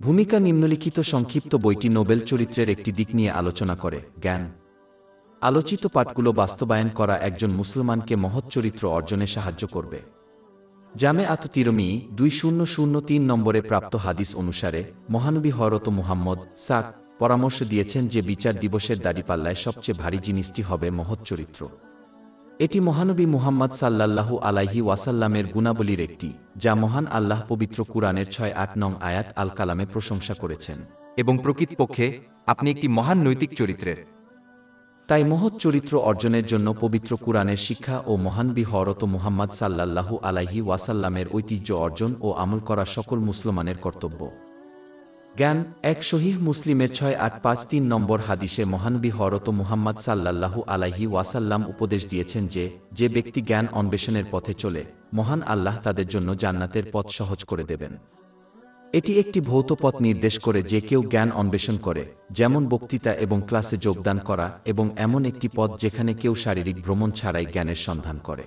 ভূমিকা নিম্নলিখিত সংক্ষিপ্ত বইটি নোবেল চরিত্রের একটি দিক নিয়ে আলোচনা করে, জ্ঞান। আলোচিত পাঠগুলো বাস্তবায়ন করা একজন মুসলমানকে মহৎ চরিত্র অর্জনে সাহায্য করবে। জামে আত তিরমিজি 2003 নম্বরে প্রাপ্ত হাদিস অনুসারে মহানবী হযরত মুহাম্মদ সাক পরামর্শ দিয়েছেন যে বিচার দিবসের দাড়িপাল্লায় সবচেয়ে ভারী জিনিসটি হবে মহৎ চরিত্র। এটি মহানবী মুহাম্মদ সাল্লাল্লাহু আলাইহি ওয়াসাল্লামের গুণাবলীর একটি, যা মহান আল্লাহ পবিত্র কুরআনের 6-8 নং আয়াত আল কালামে প্রশংসা করেছেন। এবং প্রকৃতপক্ষে আপনি একটি মহান নৈতিক চরিত্রের। তাই মহৎ চরিত্র অর্জনের জন্য পবিত্র কুরআনের শিক্ষা ও মহানবী হযরত মুহাম্মদ সাল্লাল্লাহু আলাইহি ওয়াসাল্লামের ঐতিহ্য অর্জন ও আমল করা সকল মুসলমানের কর্তব্য। জ্ঞান। এক সহিহ মুসলিমের 6853 নম্বর হাদিসে মহানবী হযরত মুহাম্মদ সাল্লাল্লাহু আলাইহি ওয়াসাল্লাম উপদেশ দিয়েছেন যে ব্যক্তি জ্ঞান অন্বেষণের পথে চলে, মহান আল্লাহ তাদের জন্য জান্নাতের পথ সহজ করে দেবেন। এটি একটি ভৌত পথ নির্দেশ করে যে কেউ জ্ঞান অন্বেষণ করে, যেমন বক্তৃতা এবং ক্লাসে যোগদান করা, এবং এমন একটি পথ যেখানে কেউ শারীরিক ভ্রমণ ছাড়াই জ্ঞানের সন্ধান করে।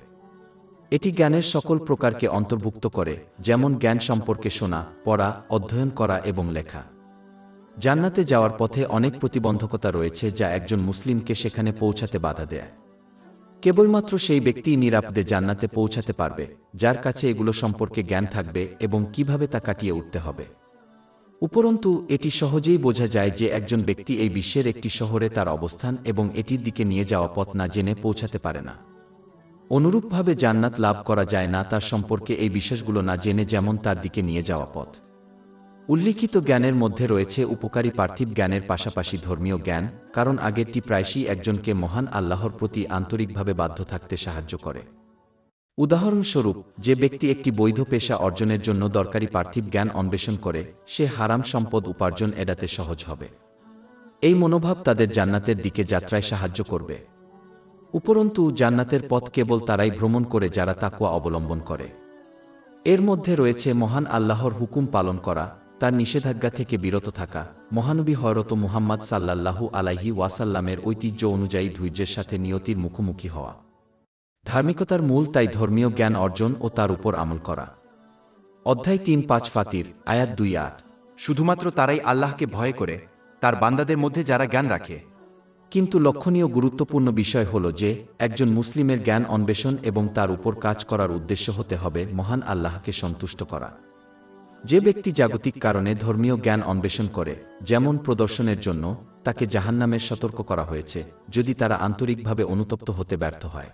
এটি জ্ঞানের সকল প্রকারকে অন্তর্ভুক্ত করে, যেমন জ্ঞান সম্পর্কে শোনা, পড়া, অধ্যয়ন করা এবং লেখা। জান্নাতে যাওয়ার পথে অনেক প্রতিবন্ধকতা রয়েছে যা একজন মুসলিমকে সেখানে পৌঁছাতে বাধা দেয়। কেবলমাত্র সেই ব্যক্তিই নিরাপদে জান্নাতে পৌঁছাতে পারবে যার কাছে এগুলো সম্পর্কে জ্ঞান থাকবে এবং কিভাবে তা কাটিয়ে উঠতে হবে। উপরন্তু এটি সহজেই বোঝা যায় যে একজন ব্যক্তি এই বিশ্বের একটি শহরে তার অবস্থান এবং এটির দিকে নিয়ে যাওয়া পথ না জেনে পৌঁছাতে পারে না। অনুরূপভাবে জান্নাত লাভ করা যায় না তার সম্পর্কে এই বিষয়গুলো না জেনে, যেমন তার দিকে নিয়ে যাওয়া পথ। উল্লিখিত জ্ঞানের মধ্যে রয়েছে উপকারী পার্থিব জ্ঞানের পাশাপাশি ধর্মীয় জ্ঞান, কারণ আগেরটি প্রায়শই একজনকে মহান আল্লাহর প্রতি আন্তরিকভাবে বাধ্য থাকতে সাহায্য করে। উদাহরণস্বরূপ, যে ব্যক্তি একটি বৈধ পেশা অর্জনের জন্য দরকারি পার্থিব জ্ঞান অন্বেষণ করে, সে হারাম সম্পদ উপার্জন এড়াতে সহজ হবে। এই মনোভাব তাদের জান্নাতের দিকে যাত্রায় সাহায্য করবে। উপরন্তু জান্নাতের পথ কেবল তারাই ভ্রমণ করে যারা তাকওয়া অবলম্বন করে। এর মধ্যে রয়েছে মহান আল্লাহর হুকুম পালন করা, তার নিষেধাজ্ঞা থেকে বিরত থাকা, মহানবী হযরত মুহাম্মদ সাল্লাল্লাহু আলাইহি ওয়াসাল্লামের ঐতিহ্য অনুযায়ী ধৈর্যের সাথে নিয়তির মুখোমুখি হওয়া। ধার্মিকতার মূল তাই ধর্মীয় জ্ঞান অর্জন ও তার উপর আমল করা। অধ্যায় 3-5 ফাতির, আয়াত 2-8। শুধুমাত্র তারাই আল্লাহকে ভয় করে, তার বান্দাদের মধ্যে যারা জ্ঞান রাখে। কিন্তু লক্ষণীয় গুরুত্বপূর্ণ বিষয় হল যে একজন মুসলিমের জ্ঞান অন্বেষণ এবং তার উপর কাজ করার উদ্দেশ্য হতে হবে মহান আল্লাহকে সন্তুষ্ট করা। যে ব্যক্তি জাগতিক কারণে ধর্মীয় জ্ঞান অন্বেষণ করে, যেমন প্রদর্শনের জন্য, তাকে জাহান্নামের সতর্ক করা হয়েছে যদি তারা আন্তরিকভাবে অনুতপ্ত হতে ব্যর্থ হয়।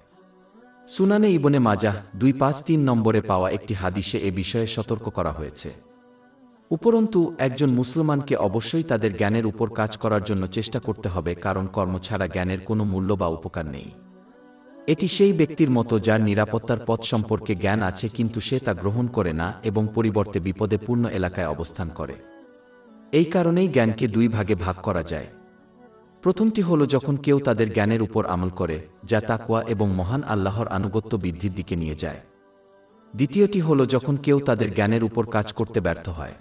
সুনানে ইবনে মাজাহ 253 নম্বরে পাওয়া একটি হাদিসে এ বিষয়ে সতর্ক করা হয়েছে। উপরন্তু একজন মুসলমানকে অবশ্যই তাদের জ্ঞানের উপর কাজ করার জন্য চেষ্টা করতে হবে, কারণ কর্ম ছাড়া জ্ঞানের কোনো মূল্য বা উপকার নেই। এটি সেই ব্যক্তির মতো যার নিরাপত্তার পথ সম্পর্কে জ্ঞান আছে কিন্তু সে তা গ্রহণ করে না এবং পরিবর্তে বিপদে পূর্ণ এলাকায় অবস্থান করে। এই কারণেই জ্ঞানকে 2 ভাগে ভাগ করা যায়। প্রথমটি হল যখন কেউ তাদের জ্ঞানের উপর আমল করে, যা তাকওয়া এবং মহান আল্লাহর আনুগত্য বৃদ্ধির দিকে নিয়ে যায়। দ্বিতীয়টি হল যখন কেউ তাদের জ্ঞানের উপর কাজ করতে ব্যর্থ হয়।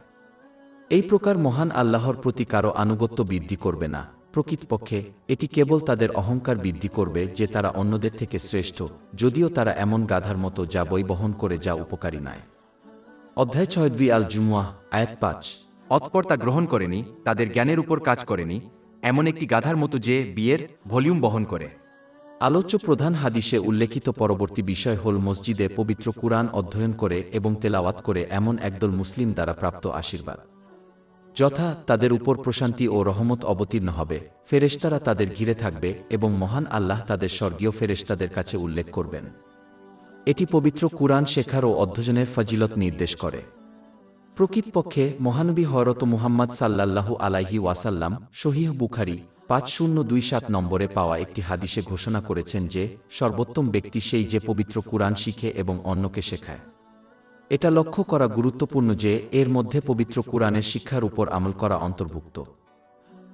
এই প্রকার মহান আল্লাহর প্রতি কারো আনুগত্য বৃদ্ধি করবে না, প্রকৃতপক্ষে এটি কেবল তাদের অহংকার বৃদ্ধি করবে যে তারা অন্যদের থেকে শ্রেষ্ঠ, যদিও তারা এমন গাধার মতো যা বই বহন করে যা উপকারী নয়। অধ্যায় 6 আল জুমুয়াহ, আয়াত 5। অতঃপর তা গ্রহণ করেনি, তাদের জ্ঞানের উপর কাজ করেনি, এমন একটি গাধার মতো যে বিয়ের ভলিউম বহন করে। আলোচ্য প্রধান হাদিসে উল্লেখিত পরবর্তী বিষয় হল মসজিদে পবিত্র কুরআন অধ্যয়ন করে এবং তেলাওয়াত করে এমন একদল মুসলিম দ্বারা প্রাপ্ত আশীর্বাদ, যথা তাদের উপর প্রশান্তি ও রহমত অবতীর্ণ হবে, ফেরেশতারা তাদের ঘিরে থাকবে এবং মহান আল্লাহ তাদের স্বর্গীয় ফেরেশতাদের কাছে উল্লেখ করবেন। এটি পবিত্র কুরআন শেখার ও অধ্যয়নের ফজিলত নির্দেশ করে। প্রকৃতপক্ষে মহানবী হযরত মুহাম্মদ সাল্লাল্লাহু আলাইহি ওয়াসাল্লাম সহিহ বুখারী 5027 নম্বরে পাওয়া একটি হাদিসে ঘোষণা করেছেন যে সর্বোত্তম ব্যক্তি সেই যে পবিত্র কুরআন শিখে এবং অন্যকে শেখায়। এটা লক্ষ্য করা গুরুত্বপূর্ণ যে এর মধ্যে পবিত্র কুরআনের শিক্ষার উপর আমল করা অন্তর্ভুক্ত।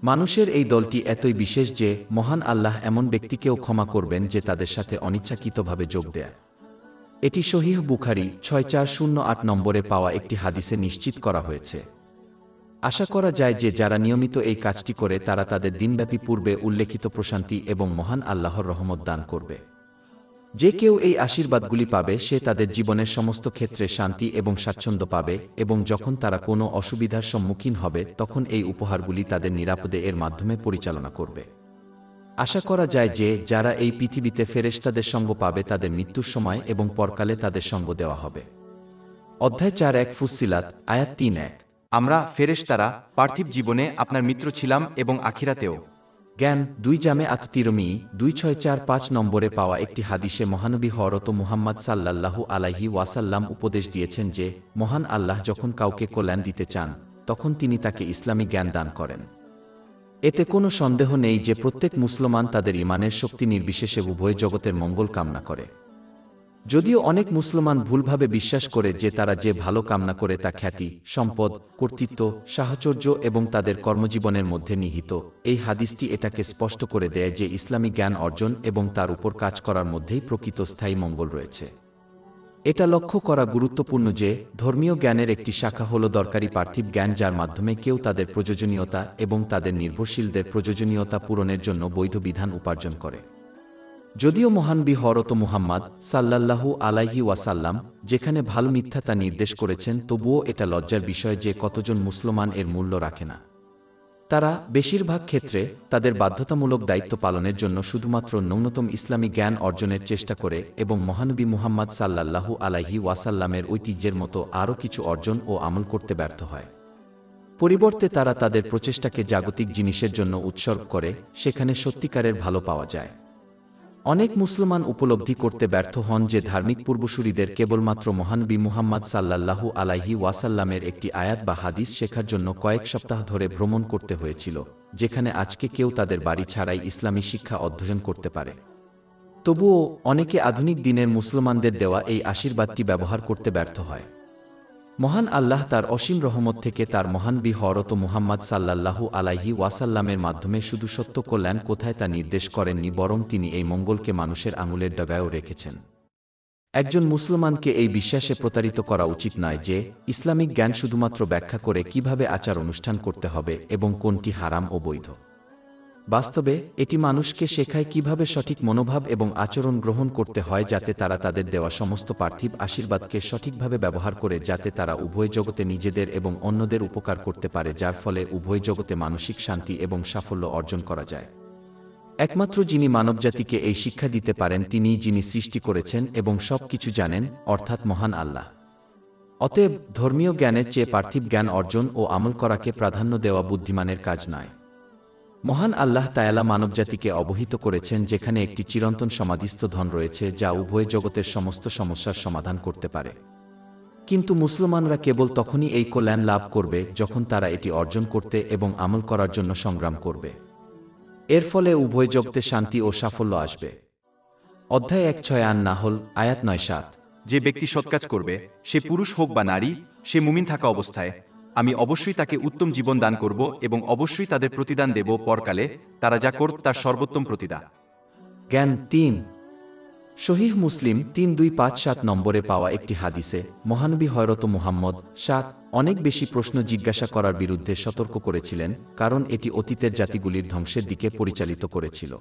মানুষের এই দলটি এতই বিশেষ যে মহান আল্লাহ এমন ব্যক্তিকেও ক্ষমা করবেন যে তাদের সাথে অনিচ্ছাকৃতভাবে যোগ দেয়। এটি সহিহ বুখারী 6408 নম্বরে পাওয়া একটি হাদিসে নিশ্চিত করা হয়েছে। আশা করা যায় যে যারা নিয়মিত এই কাজটি করে তারা তাদের দিনব্যাপী পূর্বে উল্লেখিত প্রশান্তি এবং মহান আল্লাহর রহমত দান করবে। যে কেউ এই আশীর্বাদগুলি পাবে সে তাদের জীবনের সমস্ত ক্ষেত্রে শান্তি এবং স্বাচ্ছন্দ্য পাবে এবং যখন তারা কোনো অসুবিধার সম্মুখীন হবে তখন এই উপহারগুলি তাদের নিরাপদে এর মাধ্যমে পরিচালনা করবে। আশা করা যায় যে যারা এই পৃথিবীতে ফেরেশতাদের সঙ্গ পাবে তাদের মৃত্যুর সময় এবং পরকালে তাদের সঙ্গ দেওয়া হবে। অধ্যায় 4 ফুসসিলাত আয়াত 3-1। আমরা ফেরেশতারা পার্থিব জীবনে আপনার মিত্র ছিলাম এবং আখিরাতেও। জ্ঞান 2 জামে আত-তিরমি 2645 নম্বরে পাওয়া একটি হাদিসে মহানবী হযরত মুহাম্মদ সাল্লাল্লাহু আলাইহি ওয়াসাল্লাম উপদেশ দিয়েছেন যে মহান আল্লাহ যখন কাউকে কল্যাণ দিতে চান তখন তিনি তাকে ইসলামী জ্ঞান দান করেন। এতে কোনো সন্দেহ নেই যে প্রত্যেক মুসলমান তাদের ঈমানের শক্তি নির্বিশেষে উভয় জগতের মঙ্গল কামনা করে। যদিও অনেক মুসলমান ভুলভাবে বিশ্বাস করে যে তারা যে ভালো কামনা করে তা খ্যাতি, সম্পদ, কর্তৃত্ব, সাহচর্য এবং তাদের কর্মজীবনের মধ্যে নিহিত, এই হাদিসটি এটাকে স্পষ্ট করে দেয় যে ইসলামী জ্ঞান অর্জন এবং তার উপর কাজ করার মধ্যেই প্রকৃত স্থায়ী মঙ্গল রয়েছে। এটা লক্ষ্য করা গুরুত্বপূর্ণ যে ধর্মীয় জ্ঞানের একটি শাখা হল দরকারি পার্থিব জ্ঞান যার মাধ্যমে কেউ তাদের প্রয়োজনীয়তা এবং তাদের নির্ভরশীলদের প্রয়োজনীয়তা পূরণের জন্য বৈধ বিধান উপার্জন করে। যদিও মহানবী হযরত মুহাম্মদ সাল্লাল্লাহু আলাইহি ওয়াসাল্লাম যেখানে ভালো মিথ্যা তা নির্দেশ করেছেন তবুও এটা লজ্জার বিষয় যে কতজন মুসলমান এর মূল্য রাখে না। তারা বেশিরভাগ ক্ষেত্রে তাদের বাধ্যতামূলক দায়িত্ব পালনের জন্য শুধুমাত্র ন্যূনতম ইসলামী জ্ঞান অর্জনের চেষ্টা করে এবং মহানবী মুহাম্মদ সাল্লাল্লাহু আলাইহি ওয়াসাল্লামের ঐতিহ্যের মতো আরও কিছু অর্জন ও আমল করতে ব্যর্থ হয়। পরিবর্তে তারা তাদের প্রচেষ্টাকে জাগতিক জিনিসের জন্য উৎসর্গ করে, সেখানে সত্যিকারের ভালো পাওয়া যায়। অনেক মুসলমান উপলব্ধি করতে ব্যর্থ হন যে ধার্মিক পূর্বসূরিদের কেবলমাত্র মহানবী মুহাম্মদ সাল্লাল্লাহু আলাইহি ওয়াসাল্লামের একটি আয়াত বা হাদিস শেখার জন্য কয়েক সপ্তাহ ধরে ভ্রমণ করতে হয়েছিল, যেখানে আজকে কেউ তাদের বাড়ি ছাড়াই ইসলামী শিক্ষা অধ্যয়ন করতে পারে। তবুও অনেকে আধুনিক দিনের মুসলমানদের দেওয়া এই আশীর্বাদটি ব্যবহার করতে ব্যর্থ হয়। মহান আল্লাহ তার অসীম রহমত থেকে তার মহানবী হযরত মুহাম্মদ সাল্লাল্লাহু আলাইহি ওয়াসাল্লামের মাধ্যমে শুধু সত্য কল্যাণ কোথায় তা নির্দেশ করেননি, বরং তিনি এই মঙ্গলকে মানুষের আঙুলের ডগায়ও রেখেছেন। একজন মুসলমানকে এই বিশ্বাসে প্রতারিত করা উচিত নয় যে ইসলামিক জ্ঞান শুধুমাত্র ব্যাখ্যা করে কিভাবে আচার অনুষ্ঠান করতে হবে এবং কোনটি হারাম ও বৈধ। বাস্তবে এটি মানুষকে শেখায় কিভাবে সঠিক মনোভাব এবং আচরণ গ্রহণ করতে হয় যাতে তারা তাদের দেওয়া সমস্ত পার্থিব আশীর্বাদকে সঠিকভাবে ব্যবহার করে যাতে তারা উভয় জগতে নিজেদের এবং অন্যদের উপকার করতে পারে, যার ফলে উভয় জগতে মানসিক শান্তি এবং সাফল্য অর্জন করা যায়। একমাত্র যিনি মানবজাতিকে এই শিক্ষা দিতে পারেন তিনিই যিনি সৃষ্টি করেছেন এবং সব কিছু জানেন, অর্থাৎ মহান আল্লাহ। অতএব ধর্মীয় জ্ঞানের চেয়ে পার্থিব জ্ঞান অর্জন ও আমল করাকে প্রাধান্য দেওয়া বুদ্ধিমানের কাজ নয়। মহান আল্লাহ তাআলা মানবজাতিকে অবহিত করেছেন যেখানে একটি চিরন্তন সমাধিস্থ ধন রয়েছে যা উভয় জগতের সমস্ত সমস্যার সমাধান করতে পারে। কিন্তু মুসলমানরা কেবল তখনই এই কল্যাণ লাভ করবে যখন তারা এটি অর্জন করতে এবং আমল করার জন্য সংগ্রাম করবে। এর ফলে উভয় জগতে শান্তি ও সাফল্য আসবে। অধ্যায় 1-6 আন-নাহল আয়াত 9-7। যে ব্যক্তি সৎকাজ করবে, সে পুরুষ হোক বা নারী, সে মুমিন থাকা অবস্থায়, আমি অবশ্যই তাকে উত্তম জীবন দান করব এবং অবশ্যই তাদের প্রতিদান দেব পরকালে, তারা যা করত তার সর্বোত্তম প্রতিদান। জ্ঞান 3 সহিহ মুসলিম 3257 নম্বরে পাওয়া একটি হাদিসে মহানবী হযরত মুহাম্মদ অনেক বেশি প্রশ্ন জিজ্ঞাসা করার বিরুদ্ধে সতর্ক করেছিলেন, কারণ এটি অতীতের জাতিগুলির ধ্বংসের দিকে পরিচালিত করেছিল।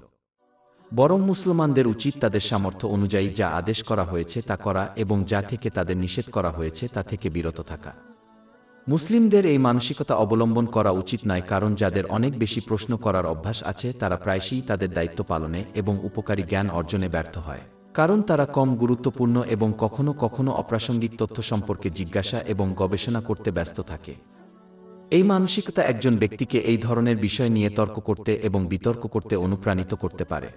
বরং মুসলমানদের উচিত তাদের সামর্থ্য অনুযায়ী যা আদেশ করা হয়েছে তা করা এবং যা থেকে তাদের নিষেধ করা হয়েছে তা থেকে বিরত থাকা। মুসলিমদের এই মানসিকতা অবলম্বন করা উচিত নয়, কারণ যাদের অনেক বেশি প্রশ্ন করার অভ্যাস আছে তারা প্রায়শই তাদের দায়িত্ব পালনে এবং উপকারী জ্ঞান অর্জনে ব্যর্থ হয়, কারণ তারা কম গুরুত্বপূর্ণ এবং কখনো কখনো অপ্রাসঙ্গিক তথ্য সম্পর্কে জিজ্ঞাসা এবং গবেষণা করতে ব্যস্ত থাকে। এই মানসিকতা একজন ব্যক্তিকে এই ধরনের বিষয় নিয়ে তর্ক করতে এবং বিতর্ক করতে অনুপ্রাণিত করতে পারে।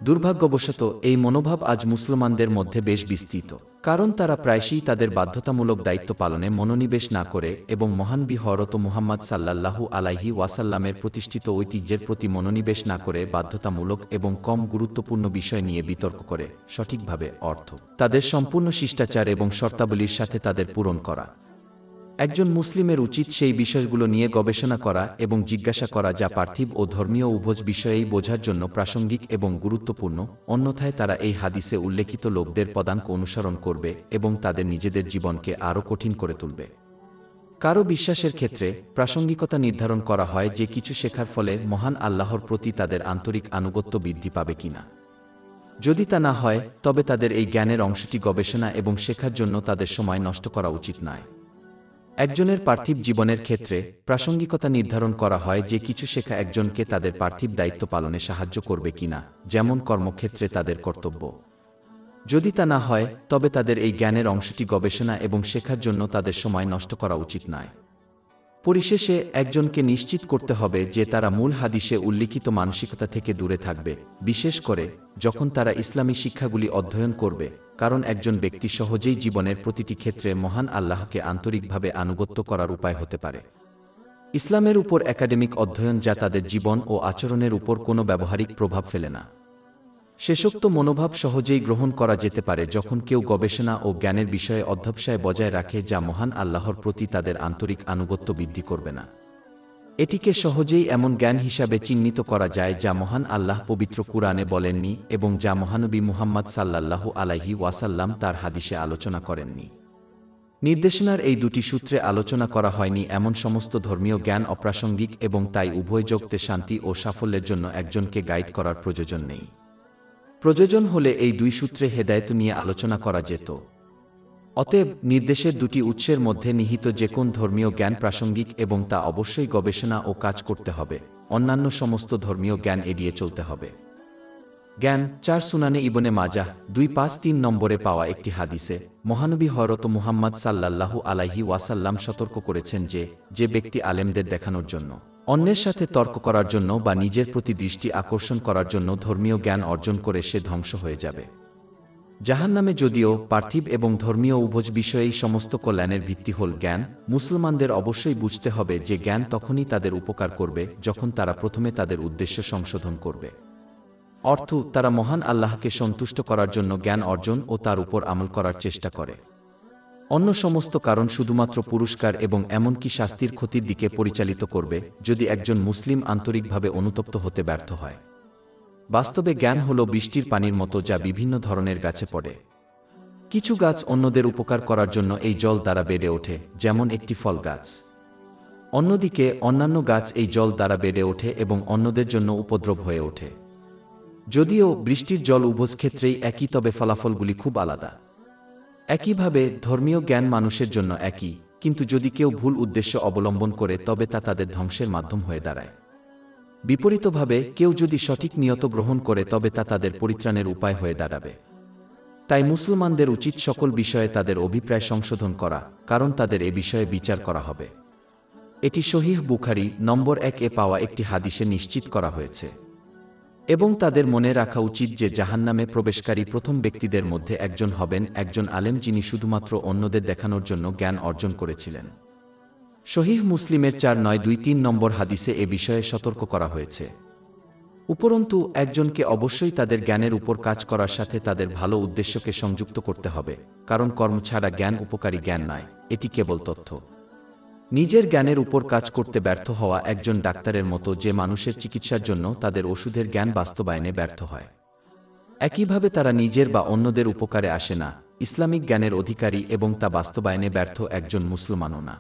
দুর্ভাগ্যবশত এই মনোভাব আজ মুসলমানদের মধ্যে বেশ বিস্তৃত, কারণ তারা প্রায়শই তাদের বাধ্যতামূলক দায়িত্ব পালনে মনোনিবেশ না করে এবং মহানবী হযরত মুহাম্মদ সাল্লাল্লাহু আলাইহি ওয়াসাল্লামের প্রতিষ্ঠিত ঐতিহ্যের প্রতি মনোনিবেশ না করে বাধ্যতামূলক এবং কম গুরুত্বপূর্ণ বিষয় নিয়ে বিতর্ক করে সঠিকভাবে অর্থ তাদের সম্পূর্ণ শিষ্টাচার এবং শর্তাবলীর সাথে তাদের পূরণ করা। একজন মুসলিমের উচিত সেই বিষয়গুলো নিয়ে গবেষণা করা এবং জিজ্ঞাসা করা যা পার্থিব ও ধর্মীয় উভয় বিষয়েই বোঝার জন্য প্রাসঙ্গিক এবং গুরুত্বপূর্ণ, অন্যথায় তারা এই হাদিসে উল্লেখিত লোকদের পদাঙ্ক অনুসরণ করবে এবং তাদের নিজেদের জীবনকে আরও কঠিন করে তুলবে। কারো বিশ্বাসের ক্ষেত্রে প্রাসঙ্গিকতা নির্ধারণ করা হয় যে কিছু শেখার ফলে মহান আল্লাহর প্রতি তাদের আন্তরিক আনুগত্য বৃদ্ধি পাবে কিনা। যদি তা না হয় তবে তাদের এই জ্ঞানের অংশটি গবেষণা এবং শেখার জন্য তাদের সময় নষ্ট করা উচিত নয়। একজনের পার্থিব জীবনের ক্ষেত্রে প্রাসঙ্গিকতা নির্ধারণ করা হয় যে কিছু শেখা একজনকে তাদের পার্থিব দায়িত্ব পালনে সাহায্য করবে কিনা, যেমন কর্মক্ষেত্রে তাদের কর্তব্য। যদি তা না হয় তবে তাদের এই জ্ঞানের অংশটি গবেষণা এবং শেখার জন্য তাদের সময় নষ্ট করা উচিত নয়। পরিশেষে একজনকে নিশ্চিত করতে হবে যে তারা মূল হাদিসে উল্লিখিত মানসিকতা থেকে দূরে থাকবে, বিশেষ করে যখন তারা ইসলামী শিক্ষাগুলি অধ্যয়ন করবে, কারণ একজন ব্যক্তি সহজেই জীবনের প্রতিটি ক্ষেত্রে মহান আল্লাহকে আন্তরিকভাবে আনুগত্য করার উপায় হতে পারে। ইসলামের উপর একাডেমিক অধ্যয়ন যা তাদের জীবন ও আচরণের উপর কোনো ব্যবহারিক প্রভাব ফেলে না। শেষোক্ত মনোভাব সহজেই গ্রহণ করা যেতে পারে যখন কেউ গবেষণা ও জ্ঞানের বিষয়ে অধ্যবসায় বজায় রাখে যা মহান আল্লাহর প্রতি তাদের আন্তরিক আনুগত্য বৃদ্ধি করবে না। এটিকে সহজেই এমন জ্ঞান হিসাবে চিহ্নিত করা যায় যা মহান আল্লাহ পবিত্র কুরআনে বলেননি এবং যা মহানবী মুহাম্মদ সাল্লাল্লাহু আলাইহি ওয়াসাল্লাম তার হাদিসে আলোচনা করেননি। নির্দেশনার এই দুটি সূত্রে আলোচনা করা হয়নি এমন সমস্ত ধর্মীয় জ্ঞান অপ্রাসঙ্গিক এবং তাই উভয় জগতে শান্তি ও সাফল্যের জন্য একজনকে গাইড করার প্রয়োজন নেই। প্রয়োজন হলে এই দুই সূত্রে হেদায়েত নিয়ে আলোচনা করা যেত। অতএব নির্দেশের দুটি উৎসের মধ্যে নিহিত যে কোন ধর্মীয় জ্ঞান প্রাসঙ্গিক এবং তা অবশ্যই গবেষণা ও কাজ করতে হবে, অন্যান্য সমস্ত ধর্মীয় জ্ঞান এড়িয়ে চলতে হবে। জ্ঞান 4 সুনানে ইবনে মাজাহ 253 নম্বরে পাওয়া একটি হাদিসে মহানবী হযরত মুহাম্মদ সাল্লাল্লাহু আলাইহি ওয়াসাল্লাম সতর্ক করেছেন যে ব্যক্তি আলেমদের দেখানোর জন্য, অন্যের সাথে তর্ক করার জন্য বা নিজের প্রতি দৃষ্টি আকর্ষণ করার জন্য ধর্মীয় জ্ঞান অর্জন করে সে ধ্বংস হয়ে যাবে। জাহান্নামে যদিও পার্থিব এবং ধর্মীয় উভয় বিষয়েই সমস্ত কল্যাণের ভিত্তি হল জ্ঞান, মুসলমানদের অবশ্যই বুঝতে হবে যে জ্ঞান তখনই তাদের উপকার করবে যখন তারা প্রথমে তাদের উদ্দেশ্য সংশোধন করবে। অর্থ তারা মহান আল্লাহকে সন্তুষ্ট করার জন্য জ্ঞান অর্জন ও তার উপর আমল করার চেষ্টা করে। অন্য সমস্ত কারণ শুধুমাত্র পুরস্কার এবং এমনকি শাস্তির ক্ষতির দিকে পরিচালিত করবে যদি একজন মুসলিম আন্তরিকভাবে অনুতপ্ত হতে ব্যর্থ হয়। বাস্তবে জ্ঞান হল বৃষ্টির পানির মতো যা বিভিন্ন ধরনের গাছে পড়ে। কিছু গাছ অন্যদের উপকার করার জন্য এই জল দ্বারা বেড়ে ওঠে, যেমন একটি ফল গাছ। অন্যদিকে অন্যান্য গাছ এই জল দ্বারা বেড়ে ওঠে এবং অন্যদের জন্য উপদ্রব হয়ে ওঠে। যদিও বৃষ্টির জল উভয় ক্ষেত্রেই একই, তবে ফলাফলগুলি খুব আলাদা। একইভাবে ধর্মীয় জ্ঞান মানুষের জন্য একই, কিন্তু যদি কেউ ভুল উদ্দেশ্য অবলম্বন করে তবে তা তাদের ধ্বংসের মাধ্যম হয়ে দাঁড়ায়। বিপরীতভাবে কেউ যদি সঠিক নিয়ত গ্রহণ করে তবে তা তাদের পরিত্রাণের উপায় হয়ে দাঁড়াবে। তাই মুসলমানদের উচিত সকল বিষয়ে তাদের অভিপ্রায় সংশোধন করা, কারণ তাদের এ বিষয়ে বিচার করা হবে। এটি সহিহ বুখারী নম্বর 1 পাওয়া একটি হাদিসে নিশ্চিত করা হয়েছে। এবং তাদের মনে রাখা উচিত যে জাহান্নামে প্রবেশকারী প্রথম ব্যক্তিদের মধ্যে একজন হবেন একজন আলেম যিনি শুধুমাত্র অন্যদের দেখানোর জন্য জ্ঞান অর্জন করেছিলেন। সহিহ মুসলিমের 4923 নম্বর হাদিসে এ বিষয়ে সতর্ক করা হয়েছে। উপরন্তু একজনকে অবশ্যই তাদের জ্ঞানের উপর কাজ করার সাথে তাদের ভালো উদ্দেশ্যকে সংযুক্ত করতে হবে, কারণ কর্ম ছাড়া জ্ঞান উপকারী জ্ঞান নয়, এটি কেবল তথ্য। নিজের জ্ঞানের উপর কাজ করতে ব্যর্থ হওয়া একজন ডাক্তারের মতো যে মানুষের চিকিৎসার জন্য তাদের ওষুধের জ্ঞান বাস্তবায়নে ব্যর্থ হয়। একইভাবে তারা নিজের বা অন্যদের উপকারে আসে না, ইসলামিক জ্ঞানের অধিকারী এবং তা বাস্তবায়নে ব্যর্থ একজন মুসলমানও না।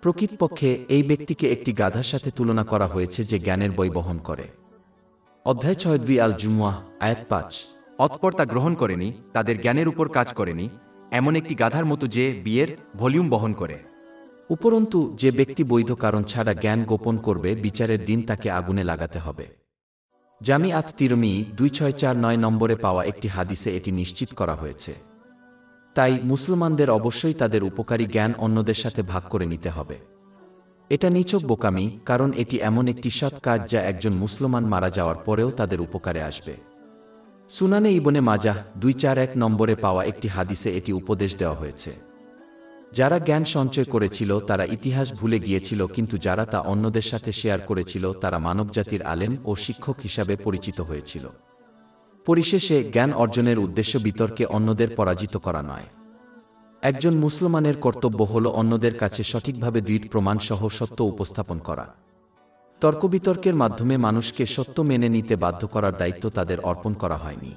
প্রকৃতপক্ষে এই ব্যক্তিকে একটি গাধার সাথে তুলনা করা হয়েছে যে জ্ঞানের বই বহন করে। অধ্যায় 6 আল জুমুয়াহ আয়াত 5। অতঃপর তা গ্রহণ করেনি, তাদের জ্ঞানের উপর কাজ করেনি, এমন একটি গাধার মতো যে বিয়ের ভলিউম বহন করে। উপরন্তু যে ব্যক্তি বৈধ কারণ ছাড়া জ্ঞান গোপন করবে বিচারের দিন তাকে আগুনে লাগাতে হবে। জামিআত তিরমিজি 2649 নম্বরে পাওয়া একটি হাদিসে এটি নিশ্চিত করা হয়েছে। তাই মুসলমানদের অবশ্যই তাদের উপকারী জ্ঞান অন্যদের সাথে ভাগ করে নিতে হবে। এটা নিছক বোকামি, কারণ এটি এমন একটি সৎ কাজ যা একজন মুসলমান মারা যাওয়ার পরেও তাদের উপকারে আসবে। সুনানে ইবনে মাজাহ 241 নম্বরে পাওয়া একটি হাদিসে এটি উপদেশ দেওয়া হয়েছে। যারা জ্ঞান সঞ্চয় করেছিল তারা ইতিহাস ভুলে গিয়েছিল, কিন্তু যারা তা অন্যদের সাথে শেয়ার করেছিল তারা মানবজাতির আলেম ও শিক্ষক হিসাবে পরিচিত হয়েছিল। পরিশেষে জ্ঞান অর্জনের উদ্দেশ্য বিতর্কে অন্যদের পরাজিত করা নয়। একজন মুসলমানের কর্তব্য হল অন্যদের কাছে সঠিকভাবে দৃঢ় প্রমাণ সহ সত্য উপস্থাপন করা। তর্কবিতর্কের মাধ্যমে মানুষকে সত্য মেনে নিতে বাধ্য করার দায়িত্ব তাদের অর্পণ করা হয়নি।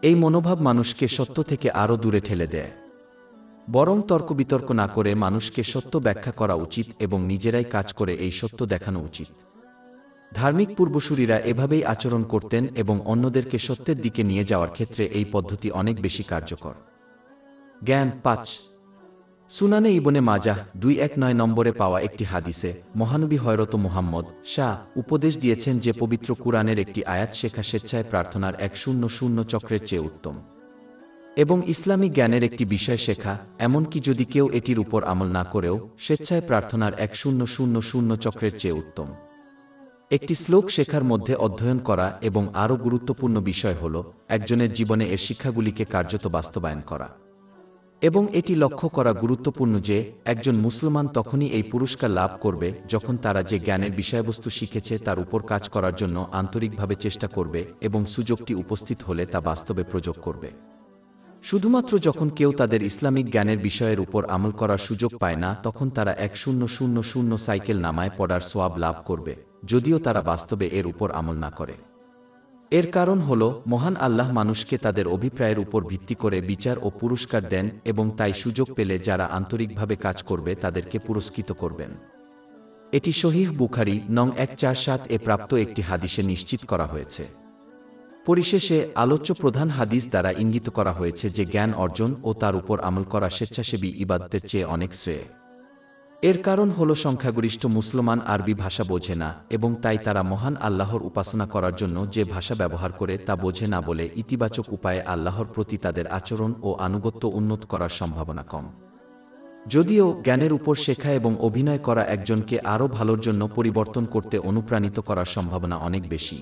এই মনোভাব মানুষকে সত্য থেকে আরও দূরে ঠেলে দেয়। বরং তর্কবিতর্ক না করে মানুষকে সত্য ব্যাখ্যা করা উচিত এবং নিজেরাই কাজ করে এই সত্য দেখানো উচিত। ধার্মিক পূর্বসূরীরা এভাবেই আচরণ করতেন এবং অন্যদেরকে সত্যের দিকে নিয়ে যাওয়ার ক্ষেত্রে এই পদ্ধতি অনেক বেশি কার্যকর। জ্ঞান ৫ সুনানে ইবনে মাজাহ ২১৯ নম্বরে পাওয়া একটি হাদিসে মহানবী হযরত মুহাম্মদ শাহ উপদেশ দিয়েছেন যে পবিত্র কুরআনের একটি আয়াত শেখা স্বেচ্ছায় প্রার্থনার ১০০ চক্রের চেয়ে উত্তম। এবং ইসলামী জ্ঞানের একটি বিষয় শেখা, এমনকি যদি কেউ এটির উপর আমল না করেও, স্বেচ্ছায় প্রার্থনার ১০০ চক্রের চেয়ে উত্তম। একটি শ্লোক শেখার মধ্যে অধ্যয়ন করা এবং আরও গুরুত্বপূর্ণ বিষয় হল একজনের জীবনে এর শিক্ষাগুলিকে কার্যত বাস্তবায়ন করা। এবং এটি লক্ষ্য করা গুরুত্বপূর্ণ যে একজন মুসলমান তখনই এই পুরস্কার লাভ করবে যখন তারা যে জ্ঞানের বিষয়বস্তু শিখেছে তার উপর কাজ করার জন্য আন্তরিকভাবে চেষ্টা করবে এবং সুযোগটি উপস্থিত হলে তা বাস্তবে প্রয়োগ করবে। শুধুমাত্র যখন কেউ তাদের ইসলামিক জ্ঞানের বিষয়ের উপর আমল করার সুযোগ পায় না, তখন তারা ১০০ সাইকেল নামায় পড়ার সোয়াব লাভ করবে, যদিও তারা বাস্তবে এর উপর আমল না করে। এর কারণ হল মহান আল্লাহ মানুষকে তাদের অভিপ্রায়ের উপর ভিত্তি করে বিচার ও পুরস্কার দেন এবং তাই সুযোগ পেলে যারা আন্তরিকভাবে কাজ করবে তাদেরকে পুরস্কৃত করবেন। এটি সহিহ বুখারী নং ১৪৭ এ প্রাপ্ত একটি হাদিসে নিশ্চিত করা হয়েছে। পরিশেষে আলোচ্য প্রধান হাদিস দ্বারা ইঙ্গিত করা হয়েছে যে জ্ঞান অর্জন ও তার উপর আমল করা স্বেচ্ছাসেবী ইবাদতের চেয়ে অনেক শ্রেয়। এর কারণ হল সংখ্যাগরিষ্ঠ মুসলমান আরবি ভাষা বোঝে না এবং তাই তারা মহান আল্লাহর উপাসনা করার জন্য যে ভাষা ব্যবহার করে তা বোঝে না বলে ইতিবাচক উপায়ে আল্লাহর প্রতি তাদের আচরণ ও আনুগত্য উন্নত করার সম্ভাবনা কম। যদিও জ্ঞানের উপর শেখা এবং অভিনয় করা একজনকে আরও ভালোর জন্য পরিবর্তন করতে অনুপ্রাণিত করার সম্ভাবনা অনেক বেশি।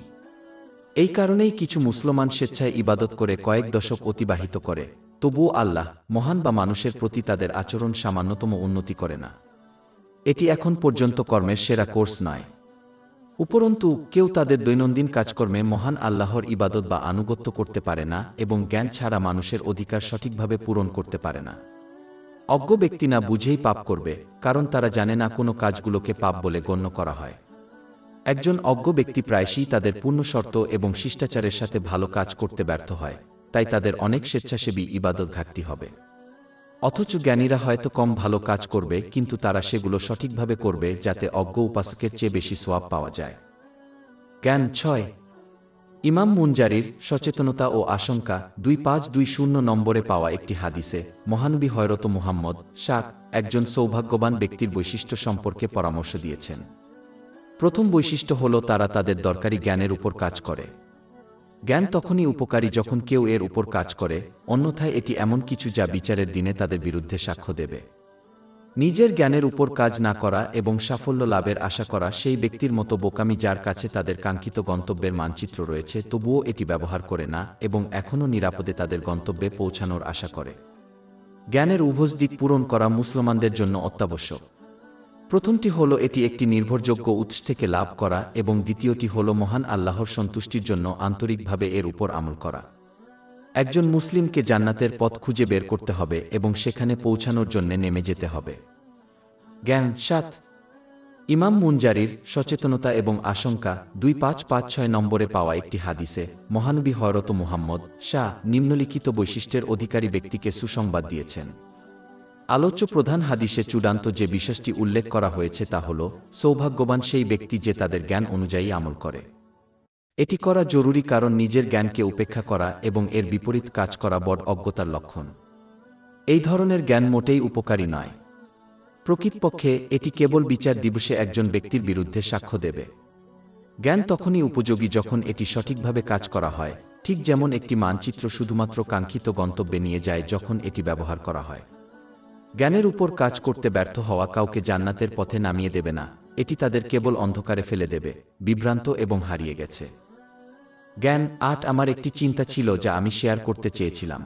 এই কারণেই কিছু মুসলমান স্বেচ্ছায় ইবাদত করে কয়েক দশক অতিবাহিত করে, তবুও আল্লাহ মহান বা মানুষের প্রতি তাদের আচরণ সামান্যতম উন্নতি করে না। এটি এখন পর্যন্ত কর্মের সেরা কোর্স নয়। উপরন্তু কেউ তাদের দৈনন্দিন কাজকর্মে মহান আল্লাহর ইবাদত বা আনুগত্য করতে পারে না এবং জ্ঞান ছাড়া মানুষের অধিকার সঠিকভাবে পূরণ করতে পারে না। অজ্ঞ ব্যক্তি না বুঝেই পাপ করবে, কারণ তারা জানে না কোনো কাজগুলোকে পাপ বলে গণ্য করা হয়। একজন অজ্ঞ ব্যক্তি প্রায়শই তাদের পূর্ণ শর্ত এবং শিষ্টাচারের সাথে ভালো কাজ করতে ব্যর্থ হয়, তাই তাদের অনেক স্বেচ্ছাসেবী ইবাদত ঘাটতি হবে। অথচ জ্ঞানীরা হয়তো কম ভালো কাজ করবে, কিন্তু তারা সেগুলো সঠিকভাবে করবে যাতে অজ্ঞ উপাসকের চেয়ে বেশি সোয়াব পাওয়া যায়। জ্ঞান ৬ ইমাম মুনজারির সচেতনতা ও আশঙ্কা ২৫২০ নম্বরে পাওয়া একটি হাদিসে মহানবী হযরত মুহাম্মদ শাহ একজন সৌভাগ্যবান ব্যক্তির বৈশিষ্ট্য সম্পর্কে পরামর্শ দিয়েছেন। প্রথম বৈশিষ্ট্য হল তারা তাদের দরকারি জ্ঞানের উপর কাজ করে। জ্ঞান তখনই উপকারী যখন কেউ এর উপর কাজ করে, অন্যথায় এটি এমন কিছু যা বিচারের দিনে তাদের বিরুদ্ধে সাক্ষ্য দেবে। নিজের জ্ঞানের উপর কাজ না করা এবং সাফল্য লাভের আশা করা সেই ব্যক্তির মতো বোকামি যার কাছে তাদের কাঙ্ক্ষিত গন্তব্যের মানচিত্র রয়েছে তবুও এটি ব্যবহার করে না এবং এখনও নিরাপদে তাদের গন্তব্যে পৌঁছানোর আশা করে। জ্ঞানের উভয় দিক পূরণ করা মুসলমানদের জন্য অত্যাবশ্যক। প্রথমটি হল এটি একটি নির্ভরযোগ্য উৎস থেকে লাভ করা এবং দ্বিতীয়টি হল মহান আল্লাহর সন্তুষ্টির জন্য আন্তরিকভাবে এর উপর আমল করা। একজন মুসলিমকে জান্নাতের পথ খুঁজে বের করতে হবে এবং সেখানে পৌঁছানোর জন্য নেমে যেতে হবে। জ্ঞান ৭ ইমাম মুনজারির সচেতনতা এবং আশঙ্কা ২৫৫৬ নম্বরে পাওয়া একটি হাদিসে মহানবী হযরত মুহাম্মদ শাহ নিম্নলিখিত বৈশিষ্ট্যের অধিকারী ব্যক্তিকে সুসংবাদ দিয়েছেন। আলোচ্য প্রধান হাদিসে চূড়ান্ত যে বিষয়টি উল্লেখ করা হয়েছে তা হল সৌভাগ্যবান সেই ব্যক্তি যে তাদের জ্ঞান অনুযায়ী আমল করে। এটি করা জরুরি কারণ নিজের জ্ঞানকে উপেক্ষা করা এবং এর বিপরীত কাজ করা বড় অজ্ঞতার লক্ষণ। এই ধরনের জ্ঞান মোটেই উপকারী নয়। প্রকৃতপক্ষে এটি কেবল বিচার দিবসে একজন ব্যক্তির বিরুদ্ধে সাক্ষ্য দেবে। জ্ঞান তখনই উপযোগী যখন এটি সঠিকভাবে কাজ করা হয়, ঠিক যেমন একটি মানচিত্র শুধুমাত্র কাঙ্ক্ষিত গন্তব্যে নিয়ে যায় যখন এটি ব্যবহার করা হয়। জ্ঞানের উপর কাজ করতে ব্যর্থ হওয়া কাউকে জান্নাতের পথে নামিয়ে দেবে না, এটি তাদের কেবল অন্ধকারে ফেলে দেবে, বিভ্রান্ত এবং হারিয়ে গেছে। জ্ঞান ৮ আমার একটি চিন্তা ছিল যা আমি শেয়ার করতে চেয়েছিলাম।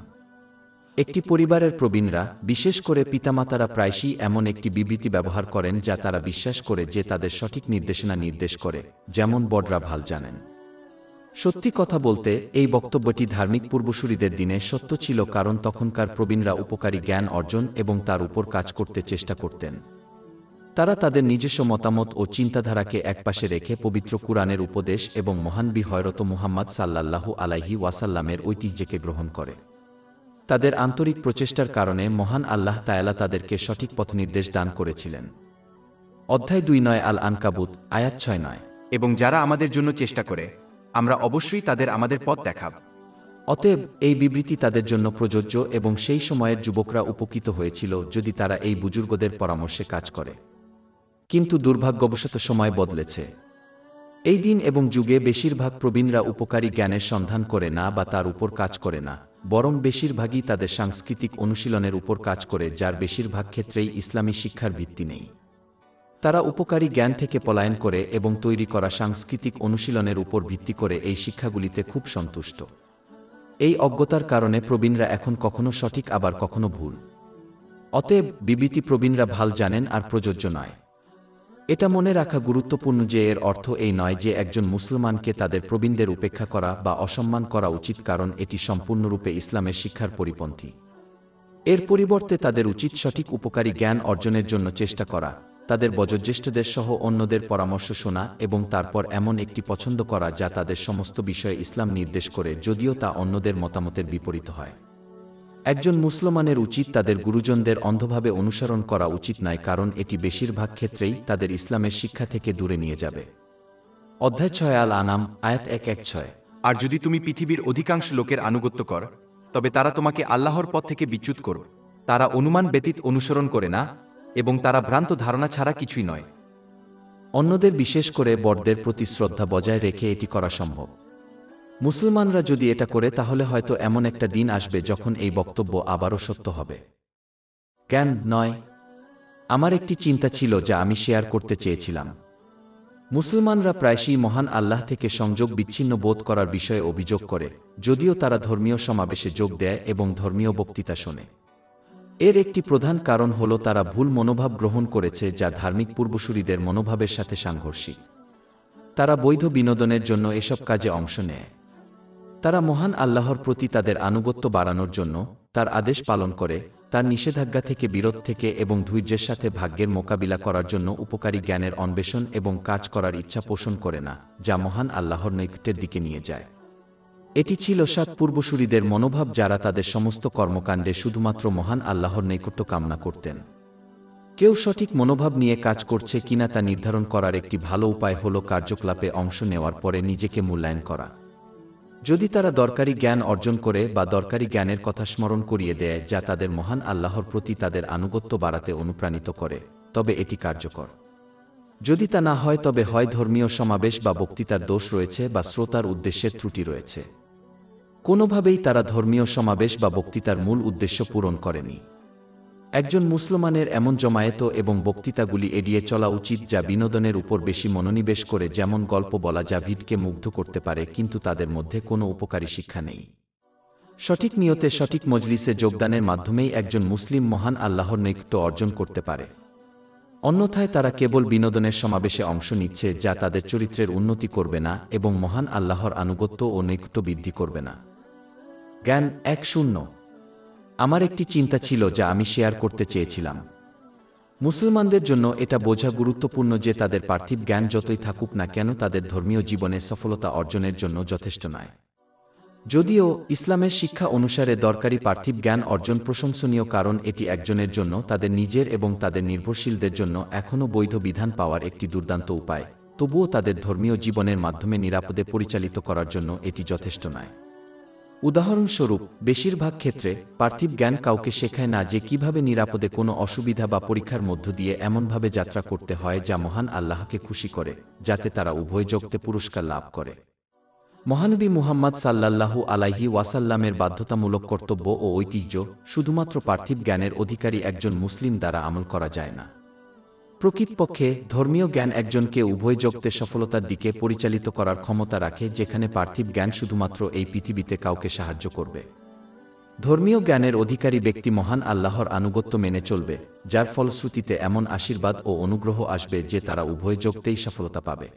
একটি পরিবারের প্রবীণরা, বিশেষ করে পিতামাতারা প্রায়শই এমন একটি বিবৃতি ব্যবহার করেন যা তারা বিশ্বাস করে যে তাদের সঠিক নির্দেশনা নির্দেশ করে, যেমন বড়রা ভাল জানেন। সত্যি কথা বলতে এই বক্তব্যটি ধার্মিক পূর্বসূরীদের দিনে সত্য ছিল, কারণ তখনকার প্রবীণরা উপকারী জ্ঞান অর্জন এবং তার উপর কাজ করতে চেষ্টা করতেন। তারা তাদের নিজস্ব মতামত ও চিন্তাধারাকে একপাশে রেখে পবিত্র কুরআনের উপদেশ এবং মহানবী হযরত মুহাম্মদ সাল্লাল্লাহু আলাইহি ওয়াসাল্লামের ঐতিহ্যকে গ্রহণ করে। তাদের আন্তরিক প্রচেষ্টার কারণে মহান আল্লাহ তাআলা তাদেরকে সঠিক পথনির্দেশ দান করেছিলেন। অধ্যায় ২ আল আনকাবুত আয়াত ৬। এবং যারা আমাদের জন্য চেষ্টা করে আমরা অবশ্যই তাদের আমাদের পথ দেখাব। অতএব এই বিবৃতি তাদের জন্য প্রযোজ্য এবং সেই সময়ের যুবকরা উপকৃত হয়েছিল যদি তারা এই বুজুর্গদের পরামর্শে কাজ করে। কিন্তু দুর্ভাগ্যবশত সময় বদলেছে। এই দিন এবং যুগে বেশিরভাগ প্রবীণরা উপকারী জ্ঞানের সন্ধান করে না বা তার উপর কাজ করে না, বরং বেশিরভাগই তাদের সাংস্কৃতিক অনুশীলনের উপর কাজ করে, যার বেশিরভাগ ক্ষেত্রেই ইসলামী শিক্ষার ভিত্তি নেই। তারা উপকারী জ্ঞান থেকে পলায়ন করে এবং তৈরি করা সাংস্কৃতিক অনুশীলনের উপর ভিত্তি করে এই শিক্ষাগুলিতে খুব সন্তুষ্ট। এই অজ্ঞতার কারণে প্রবীণরা এখন কখনো সঠিক আবার কখনো ভুল। অতএব বিবৃতি প্রবীণরা ভাল জানেন আর প্রযোজ্য নয়। এটা মনে রাখা গুরুত্বপূর্ণ যে এর অর্থ এই নয় যে একজন মুসলমানকে তাদের প্রবীণদের উপেক্ষা করা বা অসম্মান করা উচিত, কারণ এটি সম্পূর্ণরূপে ইসলামের শিক্ষার পরিপন্থী। এর পরিবর্তে তাদের উচিত সঠিক উপকারী জ্ঞান অর্জনের জন্য চেষ্টা করা, তাদের বয়োজ্যেষ্ঠদের সহ অন্যদের পরামর্শ শোনা এবং তারপর এমন একটি পছন্দ করা যা তাদের সমস্ত বিষয়ে ইসলাম নির্দেশ করে, যদিও তা অন্যদের মতামতের বিপরীত হয়। একজন মুসলমানের উচিত তাদের গুরুজনদের অন্ধভাবে অনুসরণ করা উচিত নয়, কারণ এটি বেশিরভাগ ক্ষেত্রেই তাদের ইসলামের শিক্ষা থেকে দূরে নিয়ে যাবে। অধ্যায় 6 আল আনাম, আয়াত 116। আর যদি তুমি পৃথিবীর অধিকাংশ লোকের আনুগত্য কর, তবে তারা তোমাকে আল্লাহর পথ থেকে বিচ্যুত করবে। তারা অনুমান ব্যতীত অনুসরণ করে না এবং তারা ভ্রান্ত ধারণা ছাড়া কিছুই নয়। অন্যদের বিশেষ করে বড়দের প্রতি শ্রদ্ধা বজায় রেখে এটি করা সম্ভব। মুসলমানরা যদি এটা করে তাহলে হয়তো এমন একটা দিন আসবে যখন এই বক্তব্য আবারও সত্য হবে। জ্ঞান নয়। আমার একটি চিন্তা ছিল যা আমি শেয়ার করতে চেয়েছিলাম। মুসলমানরা প্রায়শই মহান আল্লাহ থেকে সংযোগ বিচ্ছিন্ন বোধ করার বিষয়ে অভিযোগ করে, যদিও তারা ধর্মীয় সমাবেশে যোগ দেয় এবং ধর্মীয় বক্তৃতা শোনে। এর একটি প্রধান কারণ হল তারা ভুল মনোভাব গ্রহণ করেছে যা ধার্মিক পূর্বসূরিদের মনোভাবের সাথে সাংঘর্ষিক। তারা বৈধ বিনোদনের জন্য এসব কাজে অংশ নেয়। তারা মহান আল্লাহর প্রতি তাদের আনুগত্য বাড়ানোর জন্য তার আদেশ পালন করে, তার নিষেধাজ্ঞা থেকে বিরত থেকে এবং ধৈর্যের সাথে ভাগ্যের মোকাবিলা করার জন্য উপকারী জ্ঞানের অন্বেষণ এবং কাজ করার ইচ্ছা পোষণ করে না, যা মহান আল্লাহর নৈকট্যের দিকে নিয়ে যায়। এটি ছিল সাত পূর্বসূরিদের মনোভাব যারা তাদের সমস্ত কর্মকাণ্ডে শুধুমাত্র মহান আল্লাহর নৈকট্য কামনা করতেন। কেউ সঠিক মনোভাব নিয়ে কাজ করছে কিনা তা নির্ধারণ করার একটি ভালো উপায় হল কার্যকলাপে অংশ নেওয়ার পরে নিজেকে মূল্যায়ন করা। যদি তারা দরকারি জ্ঞান অর্জন করে বা দরকারি জ্ঞানের কথা স্মরণ করিয়ে দেয় যা তাদের মহান আল্লাহর প্রতি তাদের আনুগত্য বাড়াতে অনুপ্রাণিত করে, তবে এটি কার্যকর। যদি তা না হয় তবে হয় ধর্মীয় সমাবেশ বা বক্তৃতার দোষ রয়েছে বা শ্রোতার উদ্দেশ্যের ত্রুটি রয়েছে। কোনোভাবেই তারা ধর্মীয় সমাবেশ বা বক্তৃতার মূল উদ্দেশ্য পূরণ করেনি। একজন মুসলমানের এমন জমায়েত এবং বক্তৃতাগুলি এড়িয়ে চলা উচিত যা বিনোদনের উপর বেশি মনোনিবেশ করে, যেমন গল্প বলা যা ভিড়কে মুগ্ধ করতে পারে কিন্তু তাদের মধ্যে কোনো উপকারী শিক্ষা নেই। সঠিক নিয়তে সঠিক মজলিসে যোগদানের মাধ্যমেই একজন মুসলিম মহান আল্লাহর নৈকট্য অর্জন করতে পারে। অন্যথায় তারা কেবল বিনোদনের সমাবেশে অংশ নিচ্ছে যা তাদের চরিত্রের উন্নতি করবে না এবং মহান আল্লাহর আনুগত্য ও নৈকট্য বৃদ্ধি করবে না। জ্ঞান 1-0। আমার একটি চিন্তা ছিল যা আমি শেয়ার করতে চেয়েছিলাম। মুসলমানদের জন্য এটা বোঝা গুরুত্বপূর্ণ যে তাদের পার্থিব জ্ঞান যতই থাকুক না কেন তাদের ধর্মীয় জীবনে সফলতা অর্জনের জন্য যথেষ্ট নয়। যদিও ইসলামের শিক্ষা অনুসারে দরকারি পার্থিব জ্ঞান অর্জন প্রশংসনীয়, কারণ এটি একজনের জন্য, তাদের নিজের এবং তাদের নির্ভরশীলদের জন্য এখনও বৈধ বিধান পাওয়ার একটি দুর্দান্ত উপায়, তবুও তাদের ধর্মীয় জীবনের মাধ্যমে নিরাপদে পরিচালিত করার জন্য এটি যথেষ্ট নয়। উদাহরণস্বরূপ, বেশিরভাগ ক্ষেত্রে পার্থিব জ্ঞান কাউকে শেখায় না যে কিভাবে নিরাপদে কোনো অসুবিধা বা পরীক্ষার মধ্য দিয়ে এমনভাবে যাত্রা করতে হয় যা মহান আল্লাহকে খুশি করে, যাতে তারা উভয় জগতে পুরস্কার লাভ করে। মহানবী মুহাম্মদ সাল্লাল্লাহু আলাইহি ওয়াসাল্লামের বাধ্যতামূলক কর্তব্য ও ঐতিহ্য শুধুমাত্র পার্থিব জ্ঞানের অধিকারী একজন মুসলিম দ্বারা আমল করা যায় না। প্রকৃতপক্ষে ধর্মীয় জ্ঞান একজনকে উভয় জগতে সফলতার দিকে পরিচালিত করার ক্ষমতা রাখে, যেখানে পার্থিব জ্ঞান শুধুমাত্র এই পৃথিবীতে কাউকে সাহায্য করবে। ধর্মীয় জ্ঞানের অধিকারী ব্যক্তি মহান আল্লাহর আনুগত্য মেনে চলবে, যার ফলশ্রুতিতে এমন আশীর্বাদ ও অনুগ্রহ আসবে যে তারা উভয় জগতেই সফলতা পাবে।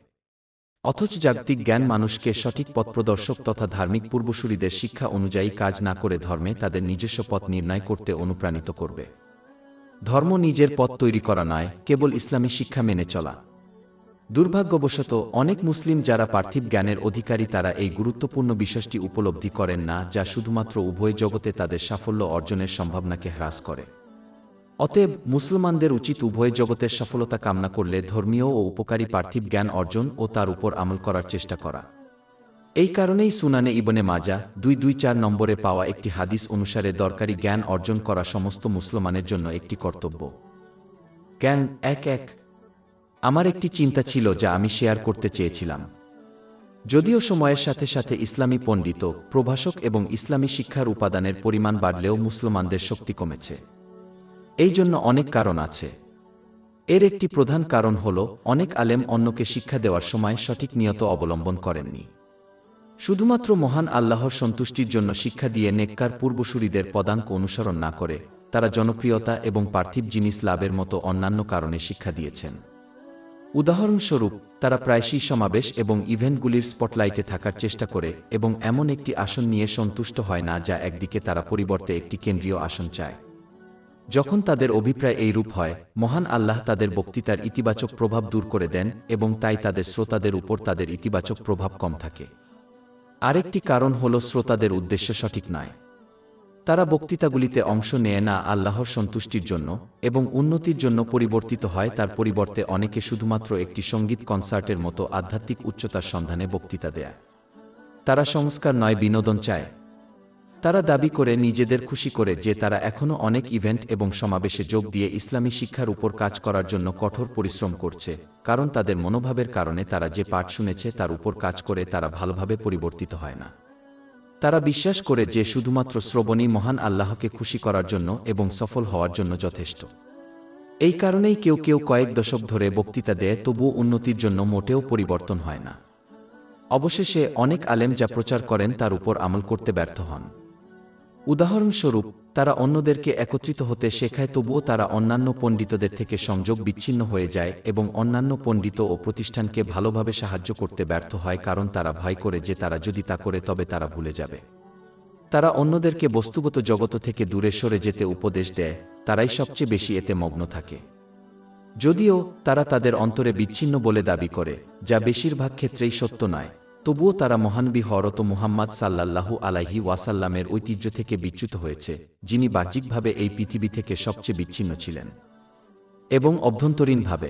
অথচ জাগতিক জ্ঞান মানুষকে সঠিক পথপ্রদর্শক তথা ধার্মিক পূর্বসূরিদের শিক্ষা অনুযায়ী কাজ না করে ধর্মে তাদের নিজস্ব পথ নির্ণয় করতে অনুপ্রাণিত করবে। ধর্ম নিজের পথ তৈরি করা নয়, কেবল ইসলামী শিক্ষা মেনে চলা। দুর্ভাগ্যবশত অনেক মুসলিম যারা পার্থিব জ্ঞানের অধিকারী তারা এই গুরুত্বপূর্ণ বিষয়টি উপলব্ধি করেন না, যা শুধুমাত্র উভয় জগতে তাদের সাফল্য অর্জনের সম্ভাবনাকে হ্রাস করে। অতএব মুসলমানদের উচিত উভয় জগতের সফলতা কামনা করলে ধর্মীয় ও উপকারী পার্থিব জ্ঞান অর্জন ও তার উপর আমল করার চেষ্টা করা। এই কারণেই সুনানে ইবনে মাজা 224 নম্বরে পাওয়া একটি হাদিস অনুসারে দরকারি জ্ঞান অর্জন করা সমস্ত মুসলমানের জন্য একটি কর্তব্য। জ্ঞান 1 আমার একটি চিন্তা ছিল যা আমি শেয়ার করতে চেয়েছিলাম। যদিও সময়ের সাথে সাথে ইসলামী পণ্ডিত, প্রভাষক এবং ইসলামী শিক্ষার উপাদানের পরিমাণ বাড়লেও মুসলমানদের শক্তি কমেছে। এই জন্য অনেক কারণ আছে। এর একটি প্রধান কারণ হল অনেক আলেম অন্যকে শিক্ষা দেওয়ার সময় সঠিক নিয়ত অবলম্বন করেননি। শুধুমাত্র মহান আল্লাহর সন্তুষ্টির জন্য শিক্ষা দিয়ে নেককার পূর্বসূরিদের পদাঙ্ক অনুসরণ না করে তারা জনপ্রিয়তা এবং পার্থিব জিনিস লাভের মতো অন্যান্য কারণে শিক্ষা দিয়েছেন। উদাহরণস্বরূপ, তারা প্রায়শই সমাবেশ এবং ইভেন্টগুলির স্পটলাইটে থাকার চেষ্টা করে এবং এমন একটি আসন নিয়ে সন্তুষ্ট হয় না যা একদিকে তারা পরিবর্তে একটি কেন্দ্রীয় আসন চায়। যখন তাদের অভিপ্রায় এইরূপ হয়, মহান আল্লাহ তাদের বক্তৃতার ইতিবাচক প্রভাব দূর করে দেন এবং তাই তাদের শ্রোতাদের উপর তাদের ইতিবাচক প্রভাব কম থাকে। আরেকটি কারণ হল শ্রোতাদের উদ্দেশ্য সঠিক নয়। তারা বক্তৃতাগুলিতে অংশ নেয় না আল্লাহর সন্তুষ্টির জন্য এবং উন্নতির জন্য পরিবর্তিত হয়, তার পরিবর্তে অনেকে শুধুমাত্র একটি সঙ্গীত কনসার্টের মতো আধ্যাত্মিক উচ্চতার সন্ধানে বক্তৃতা দেয়। তারা সংস্কার নয়, বিনোদন চায়। তারা দাবি করে নিজেদের খুশি করে যে তারা এখনও অনেক ইভেন্ট এবং সমাবেশে যোগ দিয়ে ইসলামী শিক্ষার উপর কাজ করার জন্য কঠোর পরিশ্রম করছে, কারণ তাদের মনোভাবের কারণে তারা যে পাঠ শুনেছে তার উপর কাজ করে তারা ভালোভাবে পরিবর্তিত হয় না। তারা বিশ্বাস করে যে শুধুমাত্র শ্রবণই মহান আল্লাহকে খুশি করার জন্য এবং সফল হওয়ার জন্য যথেষ্ট। এই কারণেই কেউ কেউ কয়েক দশক ধরে বক্তৃতা দেয়, তবুও উন্নতির জন্য মোটেও পরিবর্তন হয় না। অবশেষে অনেক আলেম যা প্রচার করেন তার উপর আমল করতে ব্যর্থ হন। উদাহরণস্বরূপ, তারা অন্যদেরকে একত্রিত হতে শেখায়, তবুও তারা অন্যান্য পণ্ডিতদের থেকে সংযোগ বিচ্ছিন্ন হয়ে যায় এবং অন্যান্য পণ্ডিত ও প্রতিষ্ঠানকে ভালোভাবে সাহায্য করতে ব্যর্থ হয়, কারণ তারা ভয় করে যে তারা যদি তা করে তবে তারা ভুলে যাবে। তারা অন্যদেরকে বস্তুগত জগৎ থেকে দূরে সরে যেতে উপদেশ দেয়, তারাই সবচেয়ে বেশি এতে মগ্ন থাকে। যদিও তারা তাদের অন্তরে বিচ্ছিন্ন বলে দাবি করে, যা বেশিরভাগ ক্ষেত্রেই সত্য নয়, তবুও তারা মহানবী হযরত মুহাম্মদ সাল্লাল্লাহু আলাইহি ওয়াসাল্লামের ঐতিহ্য থেকে বিচ্যুত হয়েছে, যিনি বাহ্যিকভাবে এই পৃথিবী থেকে সবচেয়ে বিচ্ছিন্ন ছিলেন এবং অভ্যন্তরীণভাবে।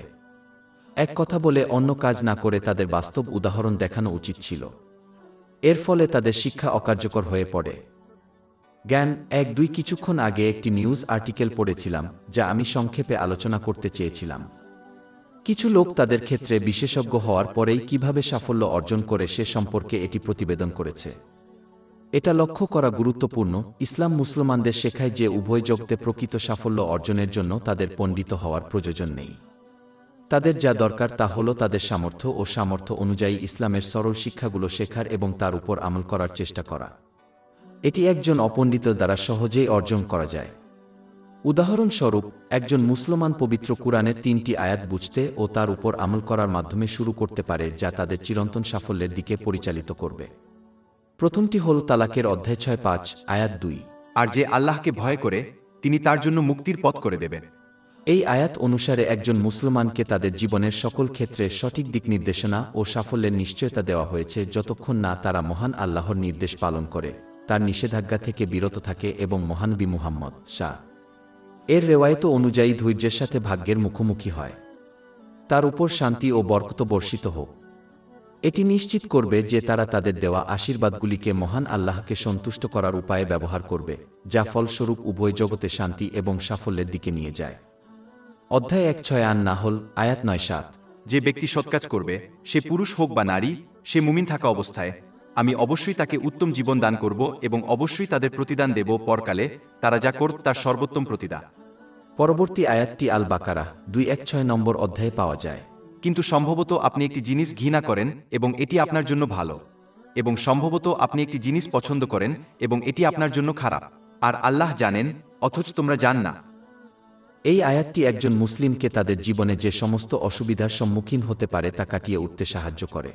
এক কথা বলে অন্য কাজ না করে তাদের বাস্তব উদাহরণ দেখানো উচিত ছিল। এর ফলে তাদের শিক্ষা অকার্যকর হয়ে পড়ে। জ্ঞান 1-2 কিছুক্ষণ আগে একটি নিউজ আর্টিকেল পড়েছিলাম যা আমি সংক্ষেপে আলোচনা করতে চেয়েছিলাম। কিছু লোক তাদের ক্ষেত্রে বিশেষজ্ঞ হওয়ার পরেই কিভাবে সাফল্য অর্জন করে সে সম্পর্কে এটি প্রতিবেদন করেছে। এটা লক্ষ্য করা গুরুত্বপূর্ণ। ইসলাম মুসলমানদের শেখায় যে উভয় জগতে প্রকৃত সাফল্য অর্জনের জন্য তাদের পণ্ডিত হওয়ার প্রয়োজন নেই। তাদের যা দরকার তা হল তাদের সামর্থ্য অনুযায়ী ইসলামের সরল শিক্ষাগুলো শেখার এবং তার উপর আমল করার চেষ্টা করা। এটি একজন অপণ্ডিত দ্বারা সহজেই অর্জন করা যায়। উদাহরণস্বরূপ, একজন মুসলমান পবিত্র কুরআনের 3টি আয়াত বুঝতে ও তার উপর আমল করার মাধ্যমে শুরু করতে পারে, যা তাদের চিরন্তন সাফল্যের দিকে পরিচালিত করবে। প্রথমটি হল তালাকের অধ্যায় 6-5 আয়াত 2। আর যে আল্লাহকে ভয় করে তিনি তার জন্য মুক্তির পথ করে দেবেন। এই আয়াত অনুসারে একজন মুসলমানকে তাদের জীবনের সকল ক্ষেত্রে সঠিক দিক নির্দেশনা ও সাফল্যের নিশ্চয়তা দেওয়া হয়েছে, যতক্ষণ না তারা মহান আল্লাহর নির্দেশ পালন করে, তার নিষেধাজ্ঞা থেকে বিরত থাকে এবং মহানবী মুহাম্মদ এর রেওয়ায়ত অনুযায়ী ধৈর্যের সাথে ভাগ্যের মুখোমুখি হয়। তার উপর শান্তি ও বরকত বর্ষিত হোক। এটি নিশ্চিত করবে যে তারা তাদের দেওয়া আশীর্বাদগুলিকে মহান আল্লাহকে সন্তুষ্ট করার উপায়ে ব্যবহার করবে, যা ফলস্বরূপ উভয় জগতে শান্তি এবং সাফল্যের দিকে নিয়ে যায়। অধ্যায় 1-6 আন-নাহল আয়াত 9-7। যে ব্যক্তি সৎকাজ করবে, সে পুরুষ হোক বা নারী, সে মুমিন থাকা অবস্থায়, আমি অবশ্যই তাকে উত্তম জীবন দান করব এবং অবশ্যই তাদের প্রতিদান দেব পরকালে, তারা যা করত তার সর্বোত্তম প্রতিদান। পরবর্তী আয়াতটি আল বাকারা 216 নম্বর অধ্যায়ে পাওয়া যায়। কিন্তু সম্ভবত আপনি একটি জিনিস ঘৃণা করেন এবং এটি আপনার জন্য ভালো, এবং সম্ভবত আপনি একটি জিনিস পছন্দ করেন এবং এটি আপনার জন্য খারাপ, আর আল্লাহ জানেন, অথচ তোমরা জান না। এই আয়াতটি একজন মুসলিমকে তাদের জীবনে যে সমস্ত অসুবিধার সম্মুখীন হতে পারে তা কাটিয়ে উঠতে সাহায্য করে।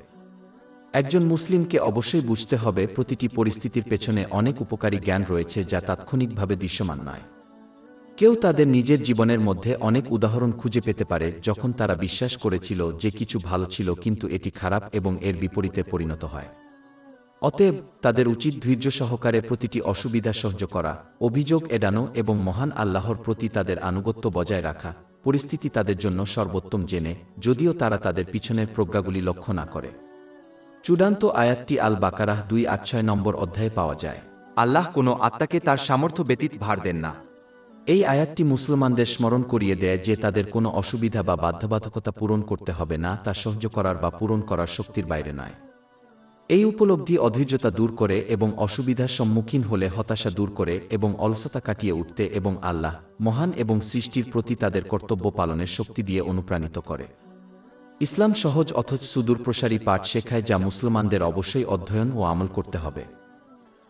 একজন মুসলিমকে অবশ্যই বুঝতে হবে প্রতিটি পরিস্থিতির পেছনে অনেক উপকারী জ্ঞান রয়েছে যা তাৎক্ষণিকভাবে দৃশ্যমান নয়। কেউ তাদের নিজের জীবনের মধ্যে অনেক উদাহরণ খুঁজে পেতে পারে যখন তারা বিশ্বাস করেছিল যে কিছু ভালো ছিল কিন্তু এটি খারাপ এবং এর বিপরীতে পরিণত হয়। অতএব তাদের উচিত ধৈর্য সহকারে প্রতিটি অসুবিধা সহ্য করা, অভিযোগ এড়ানো এবং মহান আল্লাহর প্রতি তাদের আনুগত্য বজায় রাখা, পরিস্থিতি তাদের জন্য সর্বোত্তম জেনে, যদিও তারা তাদের পিছনের প্রজ্ঞাগুলি লক্ষ্য না করে। চূড়ান্ত আয়াতটি আল বাকারাহ 286 নম্বর অধ্যায়ে পাওয়া যায়। আল্লাহ কোনো আত্মাকে তার সামর্থ্য ব্যতীত ভার দেন না। এই আয়াতটি মুসলমানদের স্মরণ করিয়ে দেয় যে তাদের কোনো অসুবিধা বা বাধ্যবাধকতা পূরণ করতে হবে না, তা সহ্য করার বা পূরণ করার শক্তির বাইরে নয়। এই উপলব্ধি অধৈর্যতা দূর করে এবং অসুবিধার সম্মুখীন হলে হতাশা দূর করে এবং অলসতা কাটিয়ে উঠতে এবং আল্লাহ মহান এবং সৃষ্টির প্রতি তাদের কর্তব্য পালনের শক্তি দিয়ে অনুপ্রাণিত করে। ইসলাম সহজ অথচ সুদূরপ্রসারী পাঠ শেখায় যা মুসলমানদের অবশ্যই অধ্যয়ন ও আমল করতে হবে।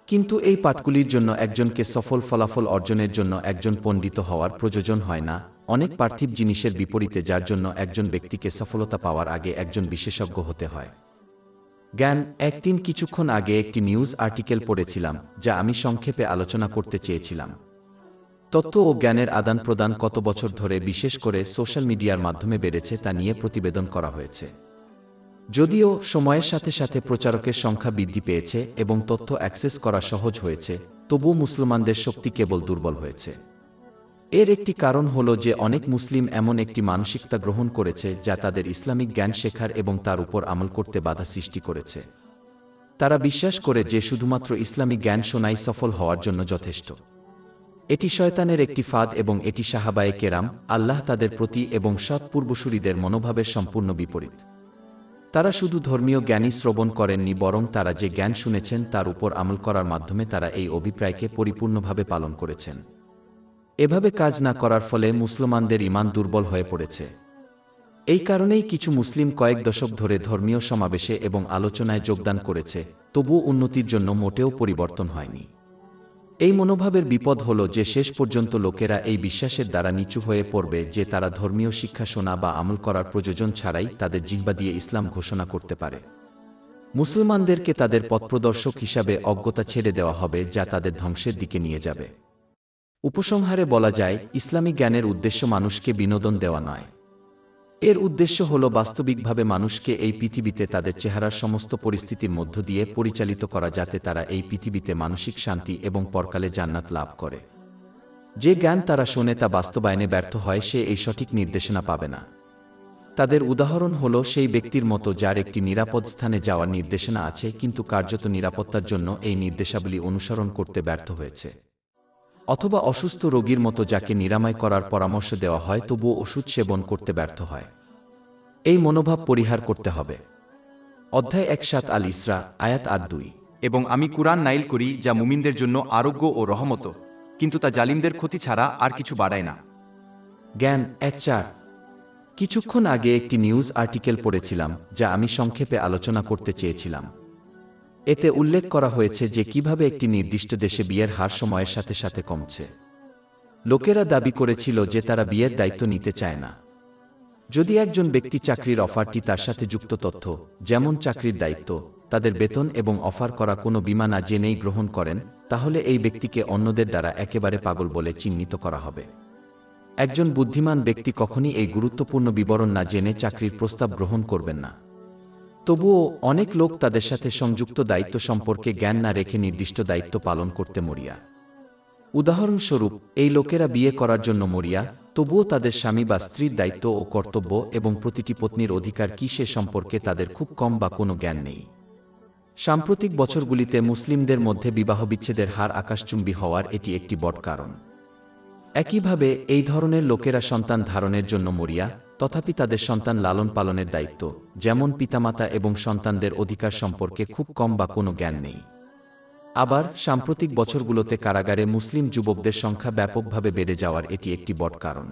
কিন্তু এই পাঠগুলির জন্য একজনকে সফল ফলাফল অর্জনের জন্য একজন পণ্ডিত হওয়ার প্রয়োজন হয় না। অনেক পার্থিব জিনিসের বিপরীতে যার জন্য একজন ব্যক্তিকে সফলতা পাওয়ার আগে একজন বিশেষজ্ঞ হতে হয়। জ্ঞান 1-3 কিছুক্ষণ আগে একটি নিউজ আর্টিকেল পড়েছিলাম যা আমি সংক্ষেপে আলোচনা করতে চেয়েছিলাম। তথ্য ও জ্ঞানের আদান প্রদান কত বছর ধরে বিশেষ করে সোশ্যাল মিডিয়ার মাধ্যমে বেড়েছে তা নিয়ে প্রতিবেদন করা হয়েছে। যদিও সময়ের সাথে সাথে প্রচারকের সংখ্যা বৃদ্ধি পেয়েছে এবং তথ্য অ্যাক্সেস করা সহজ হয়েছে, তবুও মুসলমানদের শক্তি কেবল দুর্বল হয়েছে। এর একটি কারণ হল যে অনেক মুসলিম এমন একটি মানসিকতা গ্রহণ করেছে যা তাদের ইসলামিক জ্ঞান শেখার এবং তার উপর আমল করতে বাধা সৃষ্টি করেছে। তারা বিশ্বাস করে যে শুধুমাত্র ইসলামিক জ্ঞান শোনাই সফল হওয়ার জন্য যথেষ্ট। এটি শয়তানের একটি ফাঁদ এবং এটি সাহাবায়ে কেরাম আল্লাহ তাদের প্রতি এবং সৎ পূর্বসূরীদের মনোভাবের সম্পূর্ণ বিপরীত। তারা শুধু ধর্মীয় জ্ঞানই শ্রবণ করেননি, বরং তারা যে জ্ঞান শুনেছেন তার উপর আমল করার মাধ্যমে তারা এই অভিপ্রায়কে পরিপূর্ণভাবে পালন করেছেন। এভাবে কাজ না করার ফলে মুসলমানদের ঈমান দুর্বল হয়ে পড়েছে। এই কারণেই কিছু মুসলিম কয়েক দশক ধরে ধর্মীয় সমাবেশে এবং আলোচনায় যোগদান করেছে, তবুও উন্নতির জন্য মোটেও পরিবর্তন হয়নি। এই মনোভাবের বিপদ হল যে শেষ পর্যন্ত লোকেরা এই বিশ্বাসের দ্বারা নিচু হয়ে পড়বে যে তারা ধর্মীয় শিক্ষা শোনা বা আমল করার প্রয়োজন ছাড়াই তাদের জিহ্বা দিয়ে ইসলাম ঘোষণা করতে পারে। মুসলমানদেরকে তাদের পথপ্রদর্শক হিসাবে অজ্ঞতা ছেড়ে দেওয়া হবে যা তাদের ধ্বংসের দিকে নিয়ে যাবে। উপসংহারে বলা যায়, ইসলামী জ্ঞানের উদ্দেশ্য মানুষকে বিনোদন দেওয়া নয়। এর উদ্দেশ্য হল বাস্তবিকভাবে মানুষকে এই পৃথিবীতে তাদের চেহারার সমস্ত পরিস্থিতির মধ্য দিয়ে পরিচালিত করা, যাতে তারা এই পৃথিবীতে মানসিক শান্তি এবং পরকালে জান্নাত লাভ করে। যে জ্ঞান তারা শোনে তা বাস্তবায়নে ব্যর্থ হয়, সে এই সঠিক নির্দেশনা পাবে না। তাদের উদাহরণ হল সেই ব্যক্তির মতো যার একটি নিরাপদ স্থানে যাওয়ার নির্দেশনা আছে কিন্তু কার্যত নিরাপত্তার জন্য এই নির্দেশাবলী অনুসরণ করতে ব্যর্থ হয়েছে, অথবা অসুস্থ রোগীর মতো যাকে নিরাময় করার পরামর্শ দেওয়া হয় তবুও ওষুধ সেবন করতে ব্যর্থ হয়। এই মনোভাব পরিহার করতে হবে। অধ্যায় 1-7 আল ইসরা আয়াত 8-2। এবং আমি কুরআন নাইল করি যা মুমিনদের জন্য আরোগ্য ও রহমত, কিন্তু তা জালিমদের ক্ষতি ছাড়া আর কিছু বাড়ায় না। জ্ঞান 1-4। কিছুক্ষণ আগে একটি নিউজ আর্টিকেল পড়েছিলাম যা আমি সংক্ষেপে আলোচনা করতে চেয়েছিলাম। এতে উল্লেখ করা হয়েছে যে কিভাবে একটি নির্দিষ্ট দেশে বিয়ের হার সময়ের সাথে সাথে কমছে। লোকেরা দাবি করেছিল যে তারা বিয়ের দায়িত্ব নিতে চায় না। যদি একজন ব্যক্তি চাকরির অফারটি তার সাথে যুক্ত তথ্য, যেমন চাকরির দায়িত্ব, তাদের বেতন এবং অফার করা কোনো বীমা না জেনেই গ্রহণ করেন, তাহলে এই ব্যক্তিকে অন্যদের দ্বারা একেবারে পাগল বলে চিহ্নিত করা হবে। একজন বুদ্ধিমান ব্যক্তি কখনই এই গুরুত্বপূর্ণ বিবরণ না জেনে চাকরির প্রস্তাব গ্রহণ করবেন না। তবুও অনেক লোক তাদের সাথে সংযুক্ত দায়িত্ব সম্পর্কে জ্ঞান না রেখে নির্দিষ্ট দায়িত্ব পালন করতে মরিয়া। উদাহরণস্বরূপ, এই লোকেরা বিয়ে করার জন্য মরিয়া, তবুও তাদের স্বামী বা স্ত্রীর দায়িত্ব ও কর্তব্য এবং প্রতিটি পত্নীর অধিকার কী সে সম্পর্কে তাদের খুব কম বা কোনো জ্ঞান নেই। সাম্প্রতিক বছরগুলিতে মুসলিমদের মধ্যে বিবাহবিচ্ছেদের হার আকাশচুম্বী হওয়ার এটি একটি বড় কারণ। একইভাবে এই ধরনের লোকেরা সন্তান ধারণের জন্য মরিয়া, তথাপি তাদের সন্তান লালন পালনের দায়িত্ব, যেমন পিতামাতা এবং সন্তানদের অধিকার সম্পর্কে খুব কম বা কোনো জ্ঞান নেই। আবার সাম্প্রতিক বছরগুলোতে কারাগারে মুসলিম যুবকদের সংখ্যা ব্যাপকভাবে বেড়ে যাওয়ার এটি একটি বড় কারণ।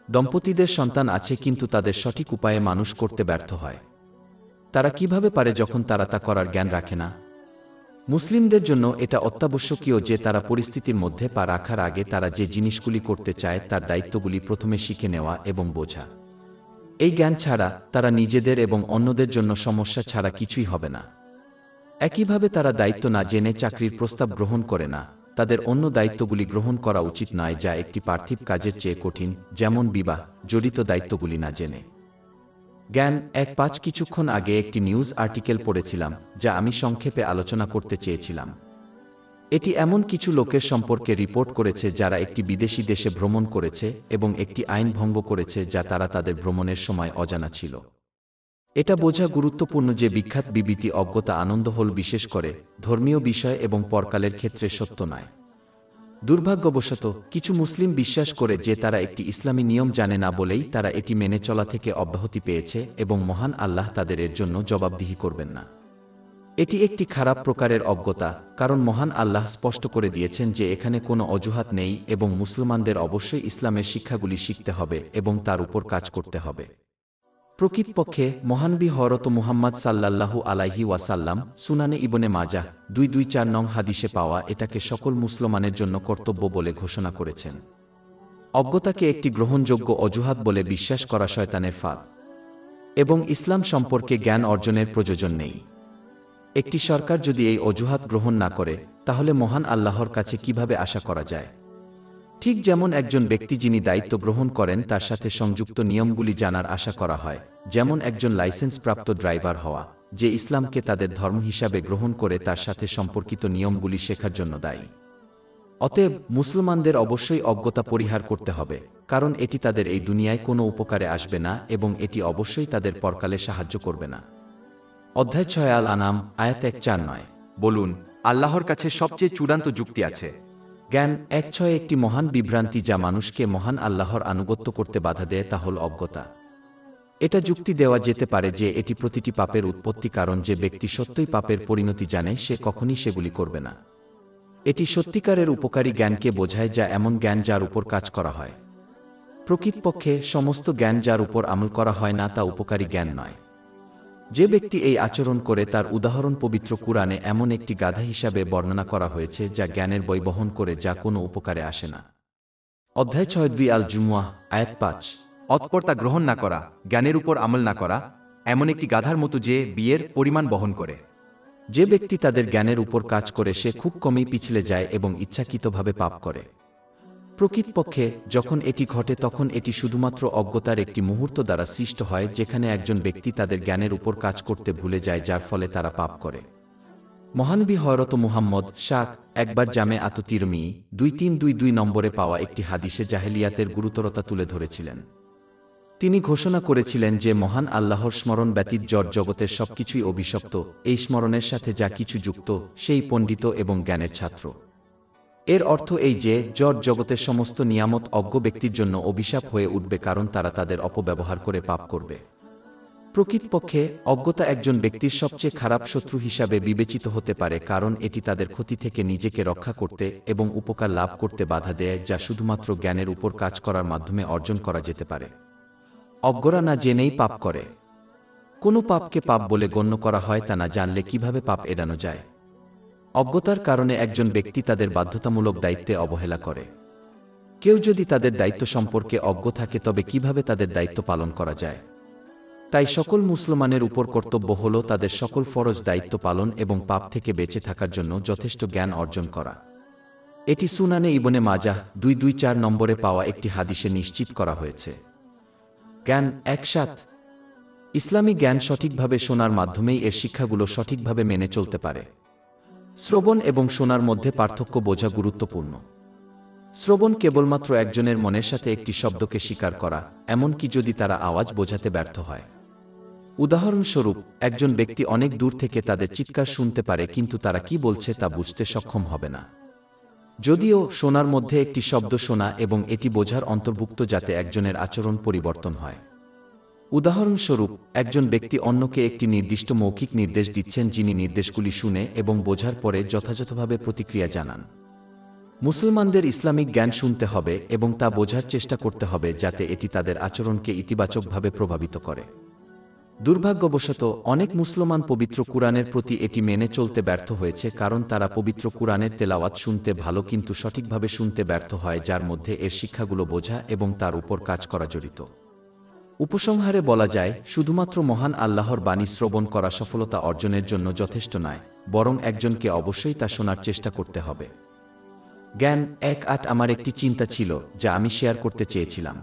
দম্পতিদের সন্তান আছে কিন্তু তাদের সঠিক উপায়ে মানুষ করতে ব্যর্থ হয়। তারা কিভাবে পারে যখন তারা তা করার জ্ঞান রাখে না? মুসলিমদের জন্য এটা অত্যাবশ্যকীয় যে তারা পরিস্থিতির মধ্যে পা রাখার আগে তারা যে জিনিসগুলি করতে চায় তার দায়িত্বগুলি প্রথমে শিখে নেওয়া এবং বোঝা। এই জ্ঞান ছাড়া তারা নিজেদের এবং অন্যদের জন্য সমস্যা ছাড়া কিছুই হবে না। একইভাবে তারা দায়িত্ব না জেনে চাকরির প্রস্তাব গ্রহণ করে না, তাদের অন্য দায়িত্বগুলি গ্রহণ করা উচিত নয় যা একটি পার্থিব কাজের চেয়ে কঠিন, যেমন বিবাহ জড়িত দায়িত্বগুলি না জেনে। জ্ঞান 1.5 কিছুক্ষণ আগে একটি নিউজ আর্টিকেল পড়েছিলাম যা আমি সংক্ষেপে আলোচনা করতে চেয়েছিলাম। এটি এমন কিছু লোকের সম্পর্কে রিপোর্ট করেছে যারা একটি বিদেশি দেশে ভ্রমণ করেছে এবং একটি আইন ভঙ্গ করেছে যা তারা তাদের ভ্রমণের সময় অজানা ছিল। এটা বোঝা গুরুত্বপূর্ণ যে বিখ্যাত বিবৃতি অজ্ঞতা আনন্দ হল বিশেষ করে ধর্মীয় বিষয় এবং পরকালের ক্ষেত্রে সত্য নয়। দুর্ভাগ্যবশত কিছু মুসলিম বিশ্বাস করে যে তারা একটি ইসলামী নিয়ম জানে না বলেই তারা এটি মেনে চলা থেকে অব্যাহতি পেয়েছে এবং মহান আল্লাহ তাদের এর জন্য জবাবদিহি করবেন না। এটি একটি খারাপ প্রকারের অজ্ঞতা, কারণ মহান আল্লাহ স্পষ্ট করে দিয়েছেন যে এখানে কোনো অজুহাত নেই এবং মুসলমানদের অবশ্যই ইসলামের শিক্ষাগুলি শিখতে হবে এবং তার উপর কাজ করতে হবে। প্রকৃতপক্ষে মহানবী হযরত মুহাম্মদ সাল্লাল্লাহু আলাইহি ওয়াসাল্লাম সুনানে ইবনে মাজাহ 224 নং হাদিসে পাওয়া এটাকে সকল মুসলমানের জন্য কর্তব্য বলে ঘোষণা করেছেন। অজ্ঞতাকে একটি গ্রহণযোগ্য অজুহাত বলে বিশ্বাস করা শয়তানের ফাঁদ এবং ইসলাম সম্পর্কে জ্ঞান অর্জনের প্রয়োজন নেই। একটি সরকার যদি এই অজুহাত গ্রহণ না করে তাহলে মহান আল্লাহর কাছে কিভাবে আশা করা যায়? ঠিক যেমন একজন ব্যক্তি যিনি দায়িত্ব গ্রহণ করেন তার সাথে সংযুক্ত নিয়মগুলি জানার আশা করা হয়, যেমন একজন লাইসেন্সপ্রাপ্ত ড্রাইভার হওয়া, যে ইসলামকে তাদের ধর্ম হিসাবে গ্রহণ করে তার সাথে সম্পর্কিত নিয়মগুলি শেখার জন্য দায়ী। অতএব মুসলমানদের অবশ্যই অজ্ঞতা পরিহার করতে হবে, কারণ এটি তাদের এই দুনিয়ায় কোনো উপকারে আসবে না এবং এটি অবশ্যই তাদের পরকালে সাহায্য করবে না। অধ্যায় 6 আল আনাম আয়াত 149। বলুন, আল্লাহর কাছে সবচেয়ে চূড়ান্ত যুক্তি আছে। জ্ঞান 1.6 একটি মহান বিভ্রান্তি যা মানুষকে মহান আল্লাহর আনুগত্য করতে বাধা দেয় তা হল অজ্ঞতা। এটা যুক্তি দেওয়া যেতে পারে যে এটি প্রতিটি পাপের উৎপত্তি, কারণ যে ব্যক্তি সত্যই পাপের পরিণতি জানে সে কখনই সেগুলি করবে না। এটি সত্যিকারের উপকারী জ্ঞানকে বোঝায়, যা এমন জ্ঞান যার উপর কাজ করা হয়। প্রকৃতপক্ষে সমস্ত জ্ঞান যার উপর আমল করা হয় না তা উপকারী জ্ঞান নয়। যে ব্যক্তি এই আচরণ করে তার উদাহরণ পবিত্র কুরআনে এমন একটি গাধা হিসাবে বর্ণনা করা হয়েছে যা জ্ঞানের বই বহন করে যা কোনো উপকারে আসে না। অধ্যায় 6 আল জুমুয়াহ আয়াত 5। অতঃপর তা গ্রহণ না করা, জ্ঞানের উপর আমল না করা, এমন একটি গাধার মতো যে বিয়ের পরিমাণ বহন করে। যে ব্যক্তি তাদের জ্ঞানের উপর কাজ করে সে খুব কমই পিছলে যায় এবং ইচ্ছাকৃতভাবে পাপ করে। প্রকৃতপক্ষে যখন এটি ঘটে তখন এটি শুধুমাত্র অজ্ঞতার একটি মুহূর্ত দ্বারা সৃষ্ট হয়, যেখানে একজন ব্যক্তি তাদের জ্ঞানের উপর কাজ করতে ভুলে যায়, যার ফলে তারা পাপ করে। মহানবী হযরত মুহাম্মদ শাক একবার জামে আত-তিরমিজি 2322 নম্বরে পাওয়া একটি হাদিসে জাহেলিয়াতের গুরুতরতা তুলে ধরেছিলেন। তিনি ঘোষণা করেছিলেন যে মহান আল্লাহর স্মরণ ব্যতীত জড় জগতের সবকিছুই অভিশপ্ত, এই স্মরণের সাথে যা কিছু যুক্ত সেই পণ্ডিত এবং জ্ঞানের ছাত্র। এর অর্থ এই যে জড় জগতের সমস্ত নিয়ামত অজ্ঞ ব্যক্তির জন্য অভিশাপ হয়ে উঠবে, কারণ তারা তাদের অপব্যবহার করে পাপ করবে। প্রকৃতপক্ষে অজ্ঞতা একজন ব্যক্তির সবচেয়ে খারাপ শত্রু হিসাবে বিবেচিত হতে পারে, কারণ এটি তাদের ক্ষতি থেকে নিজেকে রক্ষা করতে এবং উপকার লাভ করতে বাধা দেয়, যা শুধুমাত্র জ্ঞানের উপর কাজ করার মাধ্যমে অর্জন করা যেতে পারে। অজ্ঞরা না জেনেই পাপ করে। কোনো পাপকে পাপ বলে গণ্য করা হয় তা না জানলে কিভাবে পাপ এড়ানো যায়? অজ্ঞতার কারণে একজন ব্যক্তি তাদের বাধ্যতামূলক দায়িত্বে অবহেলা করে। কেউ যদি তাদের দায়িত্ব সম্পর্কে অজ্ঞ থাকে তবে কিভাবে তাদের দায়িত্ব পালন করা যায়? তাই সকল মুসলমানের উপর কর্তব্য হল তাদের সকল ফরজ দায়িত্ব পালন এবং পাপ থেকে বেঁচে থাকার জন্য যথেষ্ট জ্ঞান অর্জন করা। এটি সুনানে ইবনে মাজাহ 224 নম্বরে পাওয়া একটি হাদিসে নিশ্চিত করা হয়েছে। জ্ঞান 1.7 ইসলামী জ্ঞান সঠিকভাবে শোনার মাধ্যমেই এর শিক্ষাগুলো সঠিকভাবে মেনে চলতে পারে। শ্রবণ এবং শোনার মধ্যে পার্থক্য বোঝা গুরুত্বপূর্ণ। শ্রবণ কেবলমাত্র একজনের মনের সাথে একটি শব্দকে স্বীকার করা, এমনকি যদি তারা আওয়াজ বোঝাতে ব্যর্থ হয়। উদাহরণস্বরূপ, একজন ব্যক্তি অনেক দূর থেকে তাদের চিৎকার শুনতে পারে, কিন্তু তারা কি বলছে তা বুঝতে সক্ষম হবে না। যদিও শোনার মধ্যে একটি শব্দ শোনা এবং এটি বোঝার অন্তর্ভুক্ত, যাতে একজনের আচরণ পরিবর্তন হয়। উদাহরণস্বরূপ, একজন ব্যক্তি অন্যকে একটি নির্দিষ্ট মৌখিক নির্দেশ দিচ্ছেন, যিনি নির্দেশগুলি শুনে এবং বোঝার পরে যথাযথভাবে প্রতিক্রিয়া জানান। মুসলমানদের ইসলামিক জ্ঞান শুনতে হবে এবং তা বোঝার চেষ্টা করতে হবে, যাতে এটি তাদের আচরণকে ইতিবাচকভাবে প্রভাবিত করে। দুর্ভাগ্যবশত অনেক মুসলমান পবিত্র কুরআনের প্রতি এটি মেনে চলতে ব্যর্থ হয়েছে, কারণ তারা পবিত্র কুরআনের তেলাওয়াত শুনতে ভালো কিন্তু সঠিকভাবে শুনতে ব্যর্থ হয়, যার মধ্যে এর শিক্ষাগুলো বোঝা এবং তার উপর কাজ করা জড়িত। উপসংহারে বলা যায়, শুধুমাত্র মহান আল্লাহর বাণী শ্রবণ করা সফলতা অর্জনের জন্য যথেষ্ট নয়, বরং একজনকে অবশ্যই তা শোনার চেষ্টা করতে হবে। জ্ঞান 1.8 আমার একটি চিন্তা ছিল যা আমি শেয়ার করতে চেয়েছিলাম।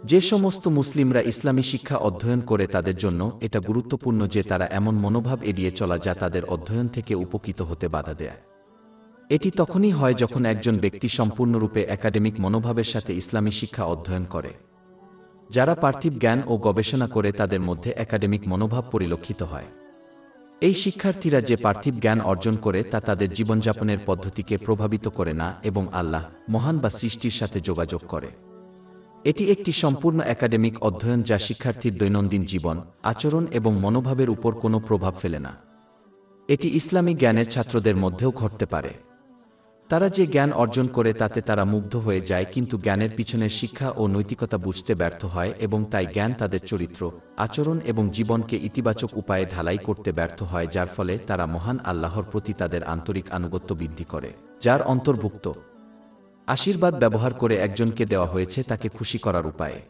যে সমস্ত মুসলিমরা ইসলামী শিক্ষা অধ্যয়ন করে তাদের জন্য এটা গুরুত্বপূর্ণ যে তারা এমন মনোভাব এড়িয়ে চলা যা তাদের অধ্যয়ন থেকে উপকৃত হতে বাধা দেয়। এটি তখনই হয় যখন একজন ব্যক্তি সম্পূর্ণরূপে একাডেমিক মনোভাবের সাথে ইসলামী শিক্ষা অধ্যয়ন করে। যারা পার্থিব জ্ঞান ও গবেষণা করে তাদের মধ্যে একাডেমিক মনোভাব পরিলক্ষিত হয়। এই শিক্ষার্থীরা যে পার্থিব জ্ঞান অর্জন করে তা তাদের জীবনযাপনের পদ্ধতিকে প্রভাবিত করে না এবং আল্লাহ মহান বা সৃষ্টির সাথে যোগাযোগ করে। এটি একটি সম্পূর্ণ একাডেমিক অধ্যয়ন যা শিক্ষার্থীর দৈনন্দিন জীবন, আচরণ এবং মনোভাবের উপর কোনো প্রভাব ফেলে না। এটি ইসলামী জ্ঞানের ছাত্রদের মধ্যেও ঘটতে পারে। তারা যে জ্ঞান অর্জন করে তাতে তারা মুগ্ধ হয়ে যায়, কিন্তু জ্ঞানের পিছনের শিক্ষা ও নৈতিকতা বুঝতে ব্যর্থ হয় এবং তাই জ্ঞান তাদের চরিত্র, আচরণ এবং জীবনকে ইতিবাচক উপায়ে ঢালাই করতে ব্যর্থ হয়, যার ফলে তারা মহান আল্লাহর প্রতি তাদের আন্তরিক আনুগত্য বৃদ্ধি করে, যার অন্তর্ভুক্ত আশীর্বাদ ব্যবহার করে একজনকে দেওয়া হয়েছে তাকে খুশি করার উপায়ে,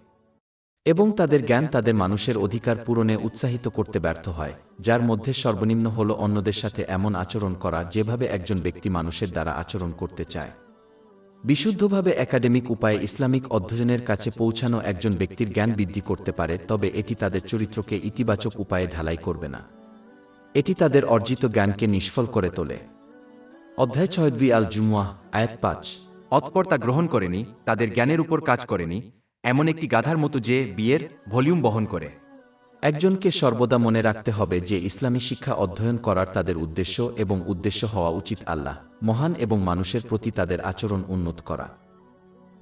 এবং তাদের জ্ঞান তাদের মানুষের অধিকার পূরণে উৎসাহিত করতে ব্যর্থ হয়, যার মধ্যে সর্বনিম্ন হল অন্যদের সাথে এমন আচরণ করা যেভাবে একজন ব্যক্তি মানুষের দ্বারা আচরণ করতে চায়। বিশুদ্ধভাবে একাডেমিক উপায়ে ইসলামিক অধ্যয়নের কাছে পৌঁছানো একজন ব্যক্তির জ্ঞান বৃদ্ধি করতে পারে, তবে এটি তাদের চরিত্রকে ইতিবাচক উপায়ে ঢালাই করবে না। এটি তাদের অর্জিত জ্ঞানকে নিষ্ফল করে তোলে। অধ্যায় 6 আল জুমুয়াহ আয়াত 5। অতঃপর তা গ্রহণ করেনি, তাদের জ্ঞানের উপর কাজ করেনি, এমন একটি গাধার মতো যে বিয়ের ভলিউম বহন করে। একজনকে সর্বদা মনে রাখতে হবে যে ইসলামী শিক্ষা অধ্যয়ন করার তাদের উদ্দেশ্য এবং উদ্দেশ্য হওয়া উচিত আল্লাহ মহান এবং মানুষের প্রতি তাদের আচরণ উন্নত করা।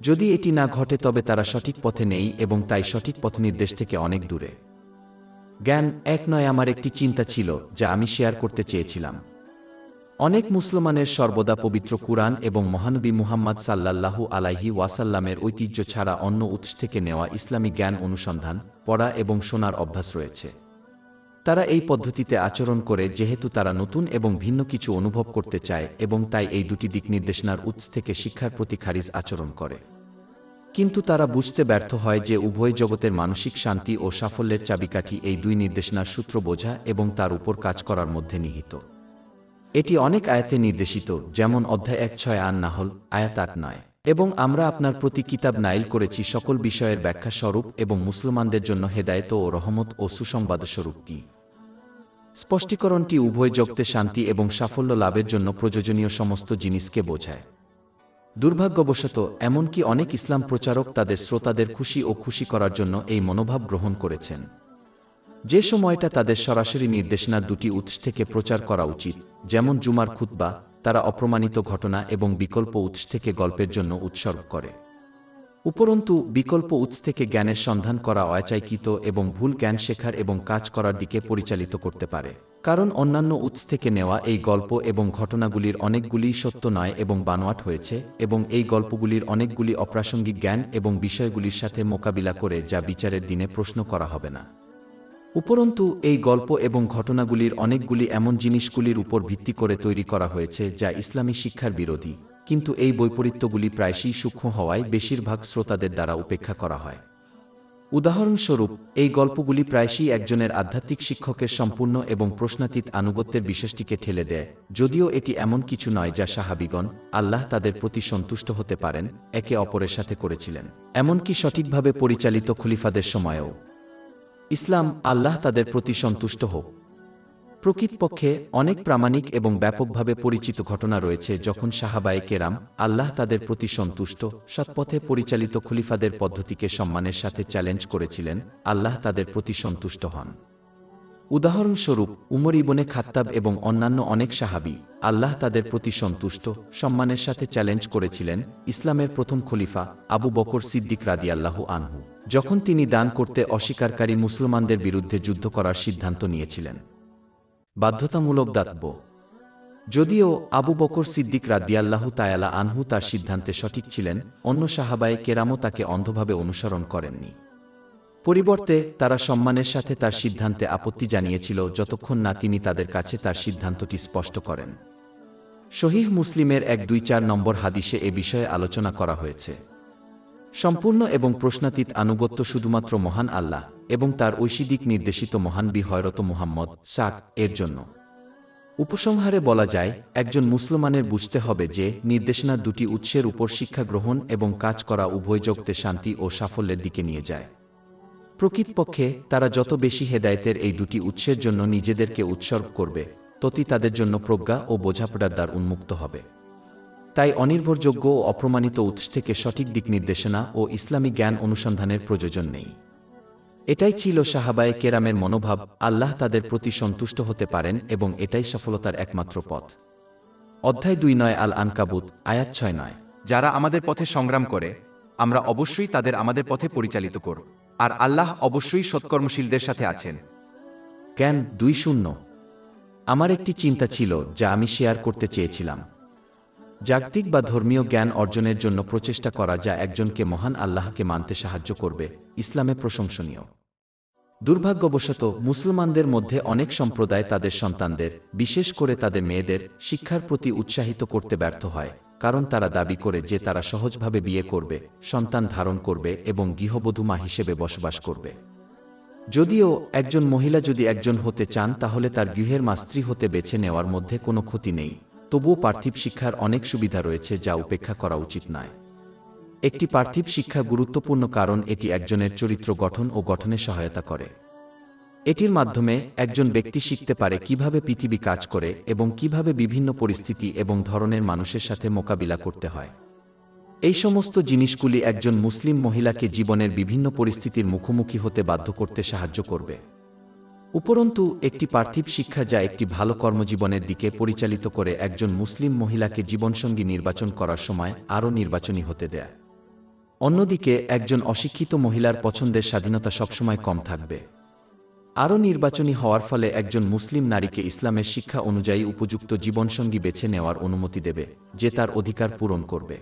যদি এটি না ঘটে তবে তারা সঠিক পথে নেই এবং তাই সঠিক পথনির্দেশ থেকে অনেক দূরে। জ্ঞান এক নয়। আমার একটি চিন্তা ছিল যা আমি শেয়ার করতে চেয়েছিলাম। অনেক মুসলমানের সর্বদা পবিত্র কুরআন এবং মহানবী মুহাম্মদ সাল্লাল্লাহু আলাইহি ওয়াসাল্লামের ঐতিহ্য ছাড়া অন্য উৎস থেকে নেওয়া ইসলামী জ্ঞান অনুসন্ধান, পড়া এবং শোনার অভ্যাস রয়েছে। তারা এই পদ্ধতিতে আচরণ করে যেহেতু তারা নতুন এবং ভিন্ন কিছু অনুভব করতে চায় এবং তাই এই দুটি দিক নির্দেশনার উৎস থেকে শিক্ষার প্রতি খারিজ আচরণ করে। কিন্তু তারা বুঝতে ব্যর্থ হয় যে উভয় জগতের মানসিক শান্তি ও সাফল্যের চাবিকাঠি এই দুই নির্দেশনার সূত্র বোঝা এবং তার উপর কাজ করার মধ্যে নিহিত। এটি অনেক আয়াতে নির্দেশিত, যেমন অধ্যায় 1:6 আন-নাহল আয়াত 8-9, এবং আমরা আপনার প্রতি কিতাব নাইল করেছি সকল বিষয়ের ব্যাখ্যা স্বরূপ এবং মুসলমানদের জন্য হেদায়েত ও রহমত ও সুসংবাদ স্বরূপ কি। স্পষ্টীকরণটি উভয় জগতে শান্তি এবং সাফল্য লাভের জন্য প্রয়োজনীয় সমস্ত জিনিসকে বোঝায়। দুর্ভাগ্যবশত এমনকি অনেক ইসলাম প্রচারক তাদের শ্রোতাদের খুশি করার জন্য এই মনোভাব গ্রহণ করেছেন। যে সময়টা তাদের সরাসরি নির্দেশনার দুটি উৎস থেকে প্রচার করা উচিত, যেমন জুমার খুতবা, তারা অপ্রমাণিত ঘটনা এবং বিকল্প উৎস থেকে গল্পের জন্য উৎসর্গ করে। উপরন্তু বিকল্প উৎস থেকে জ্ঞানের সন্ধান করা অযাচিত এবং ভুল জ্ঞান শেখার এবং কাজ করার দিকে পরিচালিত করতে পারে, কারণ অন্যান্য উৎস থেকে নেওয়া এই গল্প এবং ঘটনাগুলির অনেকগুলিই সত্য নয় এবং বানোয়াট হয়েছে, এবং এই গল্পগুলির অনেকগুলি অপ্রাসঙ্গিক জ্ঞান এবং বিষয়গুলির সাথে মোকাবিলা করে যা বিচারের দিনে প্রশ্ন করা হবে না। উপরন্তু এই গল্প এবং ঘটনাগুলির অনেকগুলি এমন জিনিসগুলির উপর ভিত্তি করে তৈরি করা হয়েছে যা ইসলামী শিক্ষার বিরোধী, কিন্তু এই বৈপরীত্যগুলি প্রায়শই সূক্ষ্ম হওয়ায় বেশিরভাগ শ্রোতাদের দ্বারা উপেক্ষা করা হয়। উদাহরণস্বরূপ, এই গল্পগুলি প্রায়শই একজনের আধ্যাত্মিক শিক্ষকের সম্পূর্ণ এবং প্রশ্নাতীত আনুগত্যের বিষয়টিকে ঠেলে দেয়, যদিও এটি এমন কিছু নয় যা সাহাবীগণ, আল্লাহ তাদের প্রতি সন্তুষ্ট হতে পারেন, একে অপরের সাথে করেছিলেন, এমনকি সঠিকভাবে পরিচালিত খলিফাদের সময়েও। ইসলাম, আল্লাহ তাদের প্রতি সন্তুষ্ট হোক। প্রকৃতপক্ষে অনেক প্রামাণিক এবং ব্যাপকভাবে পরিচিত ঘটনা রয়েছে যখন সাহাবায়ে কেরাম, আল্লাহ তাদের প্রতি সন্তুষ্ট, সৎপথে পরিচালিত খলিফাদের পদ্ধতিকে সম্মানের সাথে চ্যালেঞ্জ করেছিলেন, আল্লাহ তাদের প্রতি সন্তুষ্ট হন। উদাহরণস্বরূপ, উমর ইবনে খাত্তাব এবং অন্যান্য অনেক সাহাবী, আল্লাহ তাদের প্রতি সন্তুষ্ট, সম্মানের সাথে চ্যালেঞ্জ করেছিলেন। ইসলামের প্রথম খলিফা আবু বকর সিদ্দিক রাদিয়াল্লাহু আনহু, যখন তিনি দান করতে অস্বীকারী মুসলমানদের বিরুদ্ধে যুদ্ধ করার সিদ্ধান্ত নিয়েছিলেন। বাধ্যতামূলক দাতব্য। যদিও আবু বকর সিদ্দিক রাদিয়াল্লাহু তাআলা আনহু তার সিদ্ধান্তে সঠিক ছিলেন, অন্য সাহাবায়ে কেরামও তাকে অন্ধভাবে অনুসরণ করেননি। পরিবর্তে তারা সম্মানের সাথে তার সিদ্ধান্তে আপত্তি জানিয়েছিল যতক্ষণ না তিনি তাদের কাছে তার সিদ্ধান্তটি স্পষ্ট করেন। সহিহ মুসলিমের 1-2-4 নম্বর হাদিসে এ বিষয়ে আলোচনা করা হয়েছে। সম্পূর্ণ এবং প্রশ্নাতীত আনুগত্য শুধুমাত্র মহান আল্লাহ এবং তার ঐশিদিক নির্দেশিত মহানবী হযরত মুহাম্মদ এর জন্য। উপসংহারে বলা যায়, একজন মুসলমানের বুঝতে হবে যে নির্দেশনার দুটি উৎসের উপর শিক্ষা গ্রহণ এবং কাজ করা উভয় জগতে শান্তি ও সাফল্যের দিকে নিয়ে যায়। প্রকৃতপক্ষে তারা যত বেশি হেদায়েতের এই দুটি উৎসের জন্য নিজেদেরকে উৎসর্গ করবে, ততই তাদের জন্য প্রজ্ঞা ও বোঝাপড়ার দ্বার উন্মুক্ত হবে। তাই অনির্ভরযোগ্য ও অপ্রমাণিত উৎস থেকে সঠিক দিক নির্দেশনা ও ইসলামী জ্ঞান অনুসন্ধানের প্রয়োজন নেই। এটাই ছিল সাহাবায়ে কেরামের মনোভাব। আল্লাহ তাদের প্রতি সন্তুষ্ট হতে পারেন এবং এটাই সফলতার একমাত্র পথ। অধ্যায় 2 আল আনকাবুত, আয়াত 6। যারা আমাদের পথে সংগ্রাম করে, আমরা অবশ্যই তাদের আমাদের পথে পরিচালিত করব, আর আল্লাহ অবশ্যই সৎকর্মশীলদের সাথে আছেন। জ্ঞান 2 আমার একটি চিন্তা ছিল যা আমি শেয়ার করতে চেয়েছিলাম। জাগতিক বা ধর্মীয় জ্ঞান অর্জনের জন্য প্রচেষ্টা করা যা একজনকে মহান আল্লাহকে মানতে সাহায্য করবে, ইসলামে প্রশংসনীয়। দুর্ভাগ্যবশত মুসলমানদের মধ্যে অনেক সম্প্রদায় তাদের সন্তানদের, বিশেষ করে তাদের মেয়েদের, শিক্ষার প্রতি উৎসাহিত করতে ব্যর্থ হয়, কারণ তারা দাবি করে যে তারা সহজভাবে বিয়ে করবে, সন্তান ধারণ করবে এবং গৃহবধূ মা হিসেবে বসবাস করবে। যদিও একজন মহিলা যদি একজন হতে চান তাহলে তার গৃহের মা স্ত্রী হতে বেছে নেওয়ার মধ্যে কোনো ক্ষতি নেই, তবুও পার্থিব শিক্ষার অনেক সুবিধা রয়েছে যা উপেক্ষা করা উচিত নয়। একটি পার্থিব শিক্ষা গুরুত্বপূর্ণ কারণ এটি একজনের চরিত্র গঠন ও গঠনে সহায়তা করে। এটির মাধ্যমে একজন ব্যক্তি শিখতে পারে কিভাবে পৃথিবী কাজ করে এবং কিভাবে বিভিন্ন পরিস্থিতি এবং ধরনের মানুষের সাথে মোকাবিলা করতে হয়। এই সমস্ত জিনিসগুলি একজন মুসলিম মহিলাকে জীবনের বিভিন্ন পরিস্থিতির মুখোমুখি হতে বাধ্য করতে সাহায্য করবে। উপরন্তু একটি পার্থিব শিক্ষা যা একটি ভালো কর্মজীবনের দিকে পরিচালিত করে একজন মুসলিম মহিলাকে জীবনসঙ্গী নির্বাচন করার সময় আরও নির্বাচনী হতে দেয়। অন্যদিকে একজন অশিক্ষিত মহিলার পছন্দের স্বাধীনতা সবসময় কম থাকবে। আরও নির্বাচনী হওয়ার ফলে একজন মুসলিম নারীকে ইসলামের শিক্ষা অনুযায়ী উপযুক্ত জীবনসঙ্গী বেছে নেওয়ার অনুমতি দেবে, যে তার অধিকার পূরণ করবে।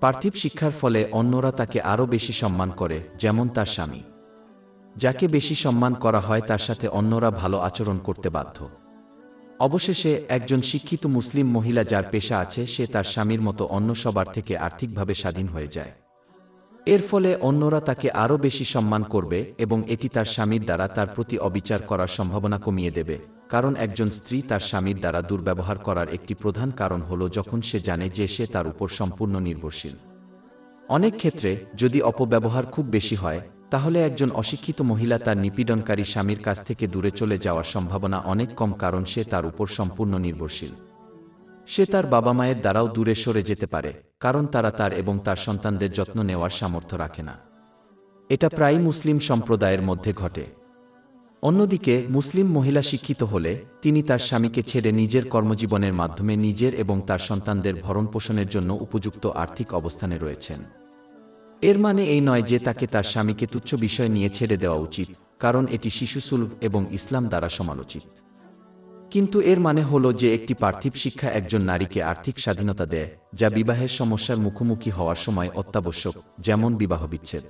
পার্থিব শিক্ষার ফলে অন্যরা তাকে আরও বেশি সম্মান করে, যেমন তার স্বামী। যাকে বেশি সম্মান করা হয় তার সাথে অন্যরা ভালো আচরণ করতে বাধ্য। অবশেষে একজন শিক্ষিত মুসলিম মহিলা যার পেশা আছে সে তার স্বামীর মতো অন্য সবার থেকে আর্থিকভাবে স্বাধীন হয়ে যায়। এর ফলে অন্যরা তাকে আরও বেশি সম্মান করবে এবং এটি তার স্বামীর দ্বারা তার প্রতি অবিচার করার সম্ভাবনা কমিয়ে দেবে, কারণ একজন স্ত্রী তার স্বামীর দ্বারা দুর্ব্যবহার করার একটি প্রধান কারণ হল যখন সে জানে যে সে তার উপর সম্পূর্ণ নির্ভরশীল। অনেক ক্ষেত্রে যদি অপব্যবহার খুব বেশি হয়, তাহলে একজন অশিক্ষিত মহিলা তার নিপীড়নকারী স্বামীর কাছ থেকে দূরে চলে যাওয়ার সম্ভাবনা অনেক কম, কারণ সে তার উপর সম্পূর্ণ নির্ভরশীল। সে তার বাবা মায়ের দ্বারাও দূরে সরে যেতে পারে, কারণ তারা তার এবং তার সন্তানদের যত্ন নেওয়ার সামর্থ্য রাখে না। এটা প্রায়ই মুসলিম সম্প্রদায়ের মধ্যে ঘটে। অন্যদিকে মুসলিম মহিলা শিক্ষিত হলে তিনি তার স্বামীকে ছেড়ে নিজের কর্মজীবনের মাধ্যমে নিজের এবং তার সন্তানদের ভরণপোষণের জন্য উপযুক্ত আর্থিক অবস্থানে রয়েছেন। এর মানে এই নয় যে তাকে তার স্বামীকে তুচ্ছ বিষয় নিয়ে ছেড়ে দেওয়া উচিত, কারণ এটি শিশুসুলভ এবং ইসলাম দ্বারা সমালোচিত। কিন্তু এর মানে হল যে একটি পার্থিব শিক্ষা একজন নারীকে আর্থিক স্বাধীনতা দেয়, যা বিবাহের সমস্যার মুখোমুখি হওয়ার সময় অত্যাবশ্যক, যেমন বিবাহবিচ্ছেদ।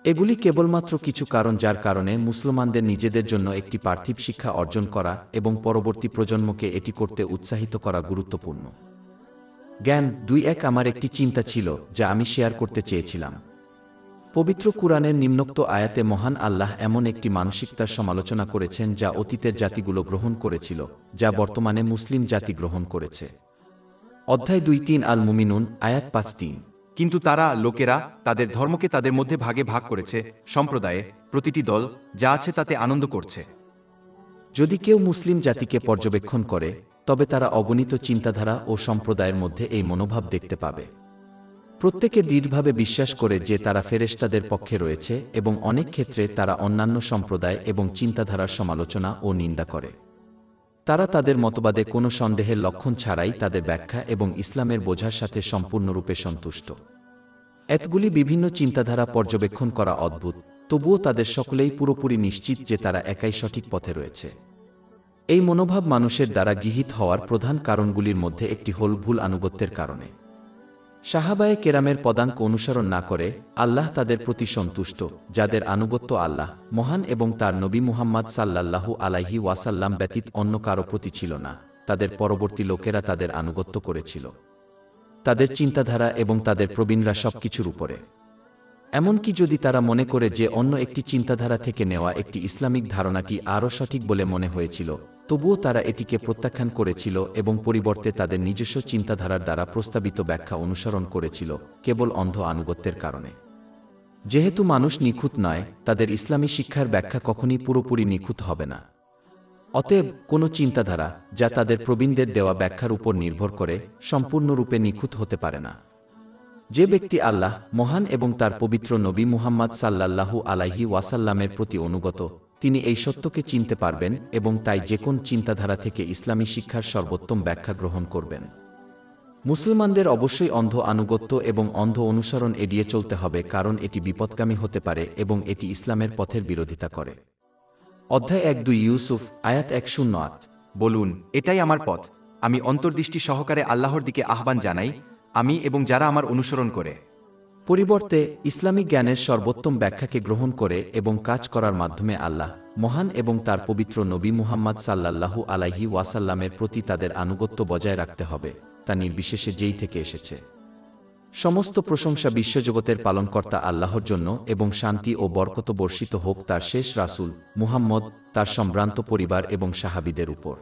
এগুলি কেবলমাত্র কিছু কারণ যার কারণে মুসলমানদের নিজেদের জন্য একটি পার্থিব শিক্ষা অর্জন করা এবং পরবর্তী প্রজন্মকে এটি করতে উৎসাহিত করা গুরুত্বপূর্ণ। জ্ঞান 2 আমার একটি চিন্তা ছিল যা আমি শেয়ার করতে চেয়েছিলাম। পবিত্র কুরআনের নিম্নোক্ত আয়াতে মহান আল্লাহ এমন একটি মানসিকতার সমালোচনা করেছেন যা অতীতের জাতিগুলো গ্রহণ করেছিল, যা বর্তমানে মুসলিম জাতি গ্রহণ করেছে। অধ্যায় 2 আল মুমিনুন, আয়াত 5-3। কিন্তু তারা, লোকেরা, তাদের ধর্মকে তাদের মধ্যে ভাগে ভাগ করেছে, সম্প্রদায়ে, প্রতিটি দল যা আছে তাতে আনন্দ করছে। যদি কেউ মুসলিম জাতিকে পর্যবেক্ষণ করে, তবে তারা অগণিত চিন্তাধারা ও সম্প্রদায়ের মধ্যে এই মনোভাব দেখতে পাবে। প্রত্যেকে দৃঢ়ভাবে বিশ্বাস করে যে তারা ফেরেশতাদের পক্ষে রয়েছে এবং অনেক ক্ষেত্রে তারা অন্যান্য সম্প্রদায় এবং চিন্তাধারার সমালোচনা ও নিন্দা করে। তারা তাদের মতবাদে কোনো সন্দেহের লক্ষণ ছাড়াই তাদের ব্যাখ্যা এবং ইসলামের বোঝার সাথে সম্পূর্ণরূপে সন্তুষ্ট। এতগুলি বিভিন্ন চিন্তাধারা পর্যবেক্ষণ করা অদ্ভুত, তবুও তাদের সকলেই পুরোপুরি নিশ্চিত যে তারা একাই সঠিক পথে রয়েছে। এই মনোভাব মানুষের দ্বারা গৃহীত হওয়ার প্রধান কারণগুলির মধ্যে একটি হল ভুল আনুগত্যের কারণে। সাহাবায়ে কেরামের পদাঙ্ক অনুসরণ না করে আল্লাহ তাদের প্রতি সন্তুষ্ট, যাদের আনুগত্য আল্লাহ মহান এবং তার নবী মুহাম্মদ সাল্লাল্লাহু আলাইহি ওয়াসাল্লাম ব্যতীত অন্য কারো প্রতি ছিল না। তাদের পরবর্তী লোকেরা তাদের আনুগত্য করেছিল, তাদের চিন্তাধারা এবং তাদের প্রবীণরা সবকিছুর উপরে। এমনকি যদি তারা মনে করে যে অন্য একটি চিন্তাধারা থেকে নেওয়া একটি ইসলামিক ধারণাটি আরও সঠিক বলে মনে হয়েছিল, তবুও তারা এটিকে প্রত্যাখ্যান করেছিল এবং পরিবর্তে তাদের নিজস্ব চিন্তাধারার দ্বারা প্রস্তাবিত ব্যাখ্যা অনুসরণ করেছিল, কেবল অন্ধ আনুগত্যের কারণে। যেহেতু মানুষ নিখুঁত নয়, তাদের ইসলামী শিক্ষার ব্যাখ্যা কখনই পুরোপুরি নিখুঁত হবে না। অতএব কোনো চিন্তাধারা, যা তাদের প্রবীণদের দেওয়া ব্যাখ্যার উপর নির্ভর করে, সম্পূর্ণরূপে নিখুঁত হতে পারে না। যে ব্যক্তি আল্লাহ মহান এবং তার পবিত্র নবী মুহাম্মদ সাল্লাল্লাহু আলাইহি ওয়াসাল্লামের প্রতি অনুগত, তিনি এই সত্যকে চিনতে পারবেন এবং তাই যে কোন চিন্তাধারা থেকে ইসলামী শিক্ষার সর্বোত্তম ব্যাখ্যা গ্রহণ করবেন। মুসলমানদের অবশ্যই অন্ধ আনুগত্য এবং অন্ধ অনুসরণ এড়িয়ে চলতে হবে, কারণ এটি বিপদগামী হতে পারে এবং এটি ইসলামের পথের বিরোধিতা করে। অধ্যায় 1-2 ইউসুফ, আয়াত 108। বলুন, এটাই আমার পথ, আমি অন্তর্দৃষ্টি সহকারে আল্লাহর দিকে আহ্বান জানাই, আমি এবং যারা আমার অনুসরণ করে। পরিবর্তে ইসলামিক জ্ঞানের সর্বোত্তম ব্যাখ্যাকে গ্রহণ করে এবং কাজ করার মাধ্যমে আল্লাহ মহান এবং তার পবিত্র নবী মুহাম্মদ সাল্লাল্লাহু আলাইহি ওয়াসাল্লামের প্রতি তাদের আনুগত্য বজায় রাখতে হবে, তা নির্বিশেষে যেই থেকে এসেছে। সমস্ত প্রশংসা বিশ্বজগতের পালনকর্তা আল্লাহর জন্য এবং শান্তি ও বরকত বর্ষিত হোক তার শেষ রাসূল মুহাম্মদ, তার সম্ভ্রান্ত পরিবার এবং সাহাবীদের উপর।